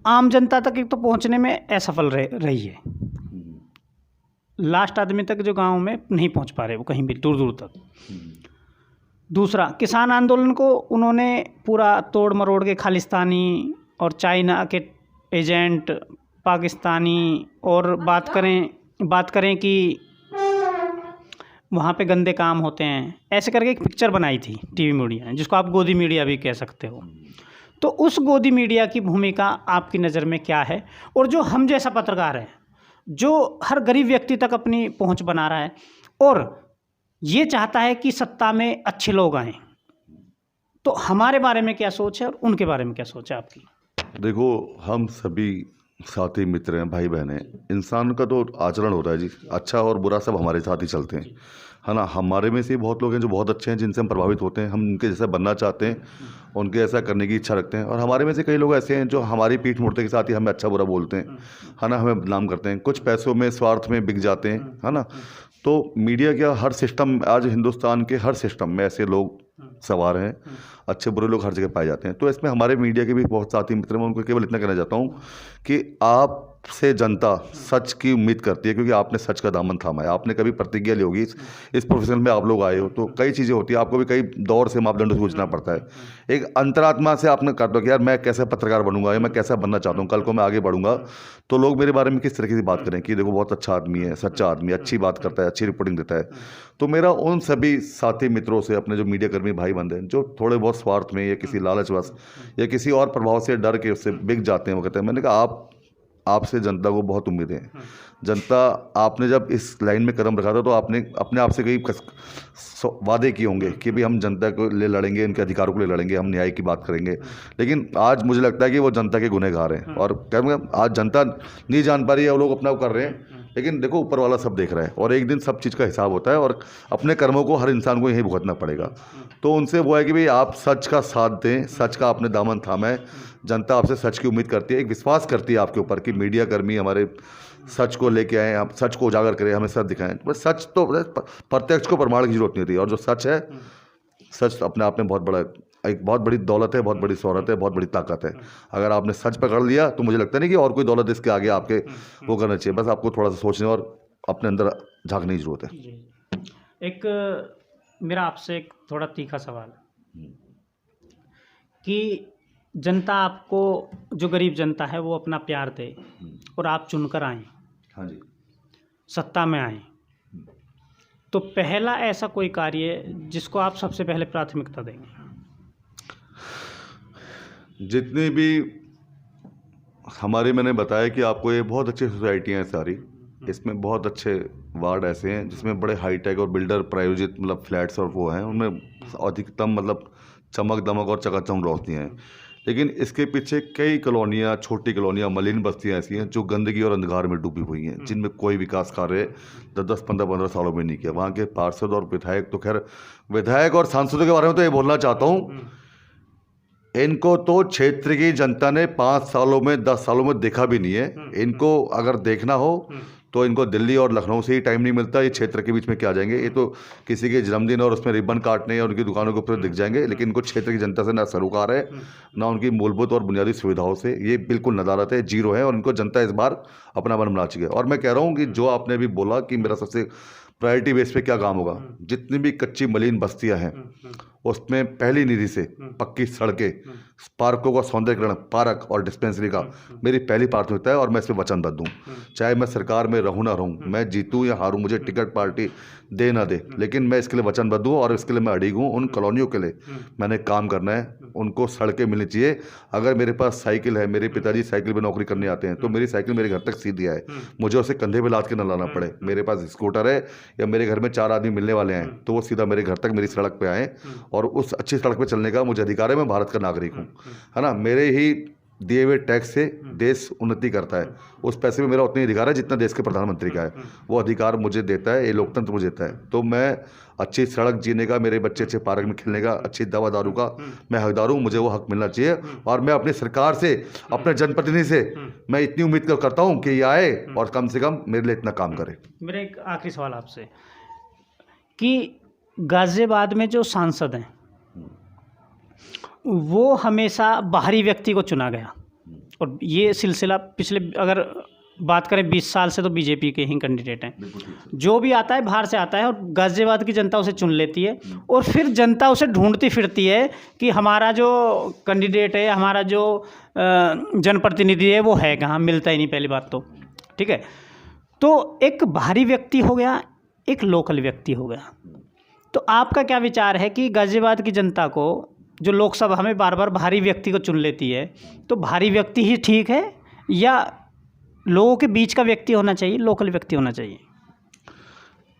आम जनता तक एक तो पहुंचने में असफल रही है। लास्ट आदमी तक जो गांव में नहीं पहुंच पा रहे वो कहीं भी दूर दूर तक। दूसरा, किसान आंदोलन को उन्होंने पूरा तोड़ मरोड़ के खालिस्तानी और चाइना के एजेंट, पाकिस्तानी, और बात करें कि वहाँ पे गंदे काम होते हैं, ऐसे करके एक पिक्चर बनाई थी टीवी मीडिया ने, जिसको आप गोदी मीडिया भी कह सकते हो। तो उस गोदी मीडिया की भूमिका आपकी नज़र में क्या है? और जो हम जैसा पत्रकार है, जो हर गरीब व्यक्ति तक अपनी पहुंच बना रहा है और ये चाहता है कि सत्ता में अच्छे लोग आएं, तो हमारे बारे में क्या सोच है और उनके बारे में क्या सोच है आपकी? देखो, हम सभी साथी मित्र हैं, भाई बहन हैं। इंसान का तो आचरण होता है जी, अच्छा और बुरा सब हमारे साथ ही चलते हैं, है ना। हमारे में से बहुत लोग हैं जो बहुत अच्छे हैं, जिनसे हम प्रभावित होते हैं, हम उनके जैसा बनना चाहते हैं, उनके ऐसा करने की इच्छा रखते हैं। और हमारे में से कई लोग ऐसे हैं जो हमारी पीठ मुड़ते के साथ ही हमें अच्छा बुरा बोलते हैं, है ना, हमें बदनाम करते हैं, कुछ पैसों में, स्वार्थ में बिक जाते हैं, है ना। तो मीडिया क्या, हर सिस्टम, आज हिंदुस्तान के हर सिस्टम में ऐसे लोग सवार हैं, अच्छे बुरे लोग हर जगह पाए जाते हैं। तो इसमें हमारे मीडिया के भी बहुत साथी मित्र हैं, मैं उनको केवल इतना कहना चाहता हूँ कि आपसे जनता सच की उम्मीद करती है, क्योंकि आपने सच का दामन थामा है, आपने कभी प्रतिज्ञा ली होगी, इस प्रोफेशन में आप लोग आए हो, तो कई चीज़ें होती हैं, आपको भी कई दौर से मापदंडों से गुजरना पड़ता है। एक अंतरात्मा से आपने कर दो कि यार मैं कैसे पत्रकार बनूंगा या मैं कैसा बनना चाहता हूँ, कल को मैं आगे बढ़ूंगा तो लोग मेरे बारे में किस तरीके से बात करें कि देखो बहुत अच्छा आदमी है, सच्चा आदमी, अच्छी बात करता है, अच्छी रिपोर्टिंग देता है। तो मेरा उन सभी साथी मित्रों से, अपने जो मीडिया कर्मी भाई बंधे हैं जो थोड़े बहुत स्वार्थ में या किसी लालचवश या किसी और प्रभाव से डर के उससे बिक जाते हैं, वो कहते हैं, मैंने कहा आपसे जनता को बहुत उम्मीदें हैं। जनता, आपने जब इस लाइन में कदम रखा था तो आपने अपने आप से कई वादे किए होंगे कि भाई हम जनता को ले लड़ेंगे, इनके अधिकारों को ले लड़ेंगे, हम न्याय की बात करेंगे। लेकिन आज मुझे लगता है कि वो जनता के गुनहगार हैं और क्या आज जनता नहीं जान पा रही है, वो लोग अपना वो कर रहे हैं, लेकिन देखो ऊपर वाला सब देख रहा है और एक दिन सब चीज़ का हिसाब होता है और अपने कर्मों को हर इंसान को यही भुगतना पड़ेगा। तो उनसे वो है कि भाई आप सच का साथ दें, सच का आपने दामन थामा है, जनता आपसे सच की उम्मीद करती है, एक विश्वास करती है आपके ऊपर कि मीडिया कर्मी हमारे सच को लेके आए, आप सच को उजागर करें, हमें सच दिखाएं। बस सच तो प्रत्यक्ष को प्रमाण की जरूरत नहीं होती, और जो सच है, सच अपने आप में बहुत बड़ा, एक बहुत बड़ी दौलत है, बहुत बड़ी शौहरत है, बहुत बड़ी ताकत है। अगर आपने सच पकड़ लिया तो मुझे लगता नहीं कि और कोई दौलत इसके आगे आपके वो करना चाहिए। बस आपको थोड़ा सा सोचने और अपने अंदर झांकने की जरूरत है। एक मेरा आपसे एक थोड़ा तीखा सवाल कि जनता आपको, जो गरीब जनता है वो अपना प्यार दे और आप चुनकर आए, हाँ जी, सत्ता में आए, तो पहला ऐसा कोई कार्य जिसको आप सबसे पहले प्राथमिकता देंगे? जितनी भी हमारे, मैंने बताया कि आपको ये बहुत अच्छी सोसाइटियाँ हैं सारी, इसमें बहुत अच्छे वार्ड ऐसे हैं जिसमें बड़े हाईटेक और बिल्डर प्रायोजित मतलब फ्लैट्स और वो हैं, उनमें अधिकतम मतलब चमक दमक और चकाचौंध रोशनी है, लेकिन इसके पीछे कई कॉलोनियाँ, छोटी कॉलोनियाँ, मलिन बस्तियाँ ऐसी हैं जो गंदगी और अंधकार में डूबी हुई हैं, जिनमें कोई विकास कार्य 10-10, 15-15 सालों में नहीं किया। वहाँ के पार्षद और विधायक तो खैर, विधायक और सांसदों के बारे में तो ये बोलना चाहता हूँ, इनको तो क्षेत्र की जनता ने 5 सालों में, 10 सालों में देखा भी नहीं है। इनको अगर देखना हो तो इनको दिल्ली और लखनऊ से ही टाइम नहीं मिलता। ये क्षेत्र के बीच में क्या जाएंगे, ये तो किसी के जन्मदिन और उसमें रिबन काटने या उनकी दुकानों के ऊपर दिख जाएंगे, लेकिन इनको क्षेत्र की जनता से ना सरोकार है, ना उनकी मूलभूत और बुनियादी सुविधाओं से। ये बिल्कुल नदारत है, जीरो है, और इनको जनता इस बार अपना मन बना चुकी है। और मैं कह रहा हूँ कि जो आपने अभी बोला कि मेरा सबसे प्रायोरिटी बेस पे क्या काम होगा, जितनी भी कच्ची मलिन बस्तियां हैं उसमें पहली निधि से पक्की सड़कें, पार्कों का सौंदर्यीकरण, पार्क और डिस्पेंसरी का मेरी पहली प्राथमिकता है, और मैं इस पर वचनबद्ध हूँ। चाहे मैं सरकार में रहूँ ना रहूँ, मैं जीतूँ या हारूँ, मुझे टिकट पार्टी दे ना दे, लेकिन मैं इसके लिए वचनबद्ध हूँ और इसके लिए मैं अड़िग हूँ। उन कॉलोनियों के लिए मैंने काम करना है, उनको सड़कें मिलनी चाहिए। अगर मेरे पास साइकिल है, मेरे पिताजी साइकिल पर नौकरी करने आते हैं, तो मेरी साइकिल मेरे घर तक सीधी आए, मुझे उसे कंधे पे लाद के न लाना पड़े। मेरे पास स्कूटर है या मेरे घर में 4 आदमी मिलने वाले हैं, तो वो सीधा मेरे घर तक मेरी सड़क पे आए, और उस अच्छी सड़क पे चलने का मुझे अधिकार है। मैं भारत का नागरिक हूँ, है ना। मेरे ही दिए हुए टैक्स से देश उन्नति करता है, उस पैसे में मेरा उतना ही अधिकार है जितना देश के प्रधानमंत्री का है। वो अधिकार मुझे देता है, ये लोकतंत्र मुझे देता है। तो मैं अच्छी सड़क जीने का, मेरे बच्चे अच्छे पार्क में खेलने का, अच्छी दवा दारू का मैं हकदार हूँ, मुझे वो हक मिलना चाहिए। और मैं अपनी सरकार से, अपने जनप्रतिनिधि से मैं इतनी उम्मीद करता हूँ कि ये आए और कम से कम मेरे लिए इतना काम करे। मेरा एक आखिरी सवाल आपसे, कि गाज़ियाबाद में जो सांसद हैं वो हमेशा बाहरी व्यक्ति को चुना गया, और ये सिलसिला पिछले अगर बात करें 20 साल से तो बीजेपी के ही कैंडिडेट हैं। जो भी आता है बाहर से आता है, और गाज़ियाबाद की जनता उसे चुन लेती है, और फिर जनता उसे ढूंढती फिरती है कि हमारा जो कैंडिडेट है, हमारा जो जनप्रतिनिधि है वो है कहाँ, मिलता ही नहीं पहली बात तो, ठीक है। तो एक बाहरी व्यक्ति हो गया, एक लोकल व्यक्ति हो गया। तो आपका क्या विचार है कि गाज़ियाबाद की जनता को, जो लोकसभा में बार बार बाहरी व्यक्ति को चुन लेती है, तो बाहरी व्यक्ति ही ठीक है या लोगों के बीच का व्यक्ति होना चाहिए, लोकल व्यक्ति होना चाहिए?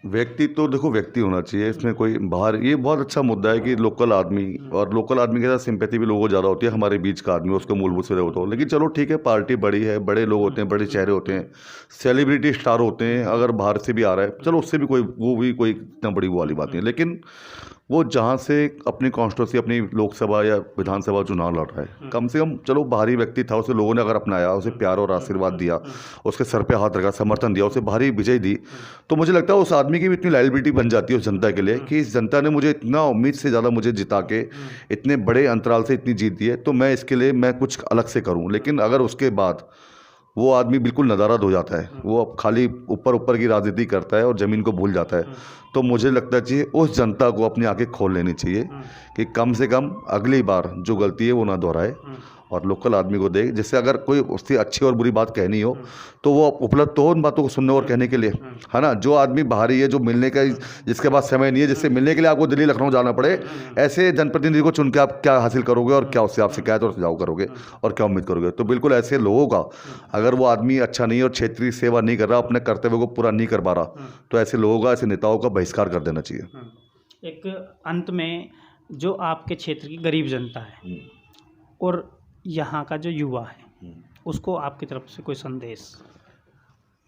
व्यक्ति तो देखो, व्यक्ति होना चाहिए, इसमें कोई बाहर, ये बहुत अच्छा मुद्दा है कि लोकल आदमी, और लोकल आदमी के साथ सिंपैथी भी लोगों को ज़्यादा होती है। हमारे बीच का आदमी, उसको मूलभूत से होता हो, लेकिन चलो ठीक है, पार्टी बड़ी है, बड़े लोग होते हैं, बड़े चेहरे होते हैं, सेलिब्रिटी स्टार होते हैं, अगर बाहर से भी आ रहा है चलो उससे भी कोई, वो भी कोई इतना बड़ी वो वाली बात नहीं है। लेकिन वो जहाँ से अपनी कॉन्स्टिट्यूंसी, अपनी लोकसभा या विधानसभा चुनाव लड़ रहा है, कम से कम चलो बाहरी व्यक्ति था, उसे लोगों ने अगर अपनाया, उसे प्यार और आशीर्वाद दिया, उसके सर पे हाथ रखा, समर्थन दिया, उसे बाहरी विजय दी, तो मुझे लगता है उस आदमी की भी इतनी लायबिलिटी बन जाती है उस जनता के लिए कि इस जनता ने मुझे इतना, उम्मीद से ज़्यादा मुझे जिता के इतने बड़े अंतराल से इतनी जीत दी है, तो मैं इसके लिए मैं कुछ अलग से करूँ। लेकिन अगर उसके बाद वो आदमी बिल्कुल नदारद हो जाता है, वो अब खाली ऊपर ऊपर की राजनीति करता है और ज़मीन को भूल जाता है, तो मुझे लगता चाहिए उस जनता को अपनी आंखें खोल लेनी चाहिए कि कम से कम अगली बार जो गलती है वो ना दोहराए, और लोकल आदमी को दे, जिससे अगर कोई उसकी अच्छी और बुरी बात कहनी हो तो वो उपलब्ध तो हो उन बातों को सुनने और कहने के लिए, है ना। जो आदमी बाहरी है, जो मिलने का, जिसके पास समय नहीं है, जिससे मिलने के लिए आपको दिल्ली लखनऊ जाना पड़े, ऐसे जनप्रतिनिधि को चुन के आप क्या हासिल करोगे, और क्या उससे आप शिकायत और सुझाव करोगे, और क्या उम्मीद करोगे? तो बिल्कुल ऐसे लोगों का, अगर वो आदमी अच्छा नहीं और क्षेत्रीय सेवा नहीं कर रहा, अपने कर्तव्य को पूरा नहीं कर पा रहा, तो ऐसे लोगों का, ऐसे नेताओं का बहिष्कार कर देना चाहिए। एक अंत में, जो आपके क्षेत्र की गरीब जनता है और यहाँ का जो युवा है, उसको आपकी तरफ से कोई संदेश?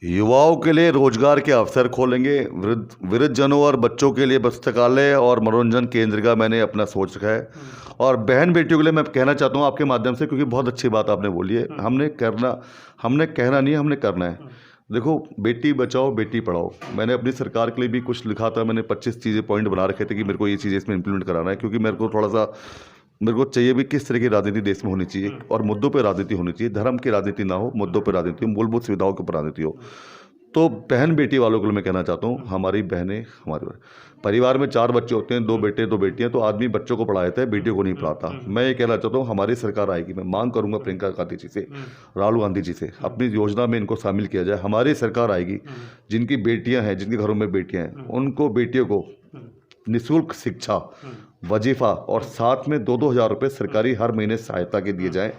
युवाओं के लिए रोजगार के अवसर खोलेंगे, वृद्धजनों और बच्चों के लिए पुस्तकालय और मनोरंजन केंद्र का मैंने अपना सोच रखा है। और बहन बेटियों के लिए मैं कहना चाहता हूँ आपके माध्यम से, क्योंकि बहुत अच्छी बात आपने बोली है, हमने कहना नहीं, हमने करना है। देखो, बेटी बचाओ बेटी पढ़ाओ, मैंने अपनी सरकार के लिए भी कुछ लिखा था, मैंने 25 चीज़ें पॉइंट बना रखे थे कि मेरे को ये चीज़ें इसमें इंप्लीमेंट कराना है, क्योंकि मेरे को चाहिए भी किस तरह की राजनीति देश में होनी चाहिए, और मुद्दों पे राजनीति होनी चाहिए, धर्म की राजनीति ना हो, मुद्दों पे राजनीति हो, मूलभूत सुविधाओं के ऊपर राजनीति हो। तो बहन बेटी वालों को मैं कहना चाहता हूँ, हमारी बहनें, हमारे परिवार में 4 बच्चे होते हैं, 2 बेटे 2 बेटियाँ, तो आदमी बच्चों को पढ़ा देता है, बेटियों को नहीं पढ़ाता। मैं ये कहना चाहता हूँ, हमारी सरकार आएगी, मैं मांग करूँगा प्रियंका गांधी जी से, राहुल गांधी जी से, अपनी योजना में इनको शामिल किया जाए। हमारी सरकार आएगी, जिनकी बेटियाँ हैं, जिनके घरों में बेटियाँ हैं, उनको, बेटियों को निःशुल्क शिक्षा वजीफ़ा और साथ में 2-2 हज़ार रुपये सरकारी हर महीने सहायता के दिए जाएं,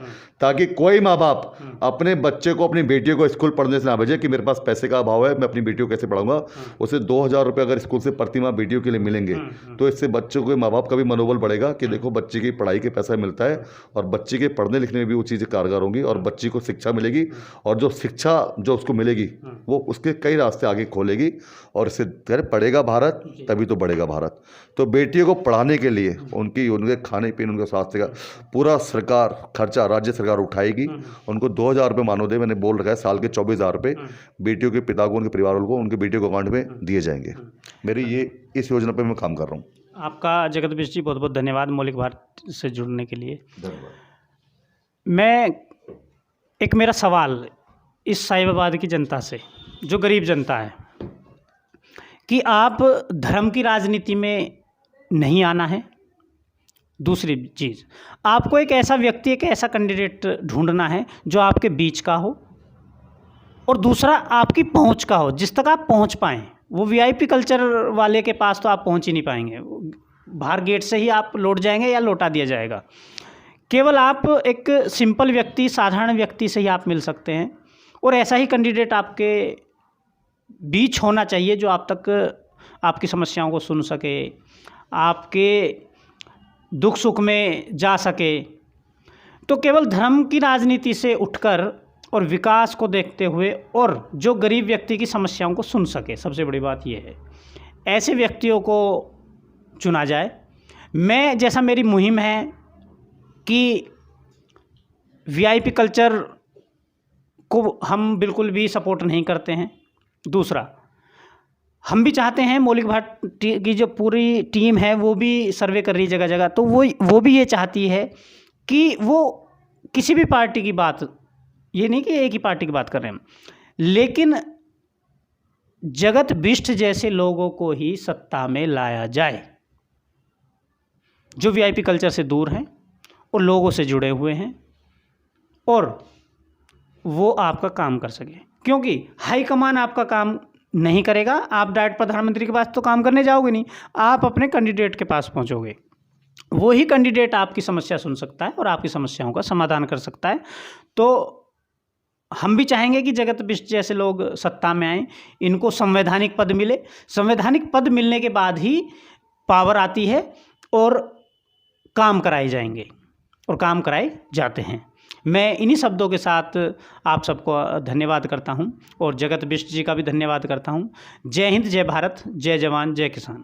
ताकि कोई माँ बाप अपने बच्चे को, अपनी बेटियों को स्कूल पढ़ने से ना भेजे कि मेरे पास पैसे का अभाव है, मैं अपनी बेटियों को कैसे पढ़ाऊंगा। उसे 2,000 रुपये अगर स्कूल से प्रति माह बेटियों के लिए मिलेंगे तो इससे बच्चों के माँ बाप का भी मनोबल बढ़ेगा कि देखो बच्चे की पढ़ाई के पैसा मिलता है और बच्चे के पढ़ने लिखने में भी वो चीज़ें कारगर होंगी और बच्ची को शिक्षा मिलेगी, और जो शिक्षा जो उसको मिलेगी वो उसके कई रास्ते आगे खोलेगी, और इससे पढ़ेगा भारत तभी तो बढ़ेगा भारत। तो बेटियों को पढ़ाने के लिए उनके खाने पीने, उनके स्वास्थ्य का पूरा सरकार खर्चा राज्य सरकार उठाएगी। उनको 2,000 रुपये मानोदय मैंने बोल रखा है, साल के 24,000 रुपये बेटियों के पिता को, उनके परिवार वालों को, उनके बेटियों को अकाउंट में दिए जाएंगे। मेरी ये इस योजना पर मैं काम कर रहा हूँ। आपका जगत जी बहुत बहुत धन्यवाद मौलिक भारत से जुड़ने के लिए। मैं एक मेरा सवाल इस साहिबाबाद की जनता से, जो गरीब जनता है, कि आप धर्म की राजनीति में नहीं आना है। दूसरी चीज़, आपको एक ऐसा व्यक्ति, एक ऐसा कैंडिडेट ढूंढना है जो आपके बीच का हो, और दूसरा आपकी पहुंच का हो, जिस तक आप पहुंच पाएँ। वो वीआईपी कल्चर वाले के पास तो आप पहुंच ही नहीं पाएंगे, बाहर गेट से ही आप लौट जाएंगे या लौटा दिया जाएगा। केवल आप एक सिंपल व्यक्ति, साधारण व्यक्ति से ही आप मिल सकते हैं, और ऐसा ही कैंडिडेट आपके बीच होना चाहिए जो आप तक आपकी समस्याओं को सुन सके, आपके दुख सुख में जा सके। तो केवल धर्म की राजनीति से उठकर और विकास को देखते हुए, और जो गरीब व्यक्ति की समस्याओं को सुन सके, सबसे बड़ी बात यह है, ऐसे व्यक्तियों को चुना जाए। मैं जैसा मेरी मुहिम है कि वीआईपी कल्चर को हम बिल्कुल भी सपोर्ट नहीं करते हैं। दूसरा, हम भी चाहते हैं, मौलिक भारत की जो पूरी टीम है वो भी सर्वे कर रही है जगह जगह, तो वो भी ये चाहती है कि वो किसी भी पार्टी की बात, ये नहीं कि एक ही पार्टी की बात कर रहे हैं, लेकिन जगत बिष्ट जैसे लोगों को ही सत्ता में लाया जाए, जो वीआईपी कल्चर से दूर हैं और लोगों से जुड़े हुए हैं, और वो आपका काम कर सके। क्योंकि हाईकमान आपका काम नहीं करेगा, आप डायरेक्ट प्रधानमंत्री के पास तो काम करने जाओगे नहीं, आप अपने कैंडिडेट के पास पहुंचोगे। वो ही कैंडिडेट आपकी समस्या सुन सकता है और आपकी समस्याओं का समाधान कर सकता है। तो हम भी चाहेंगे कि जगत बिष्ट जैसे लोग सत्ता में आएँ, इनको संवैधानिक पद मिले। संवैधानिक पद मिलने के बाद ही पावर आती है और काम कराए जाएंगे, और काम कराए जाते हैं। मैं इन्हीं शब्दों के साथ आप सबको धन्यवाद करता हूं, और जगत बिष्ट जी का भी धन्यवाद करता हूं। जय हिंद, जय भारत, जय जवान, जय किसान।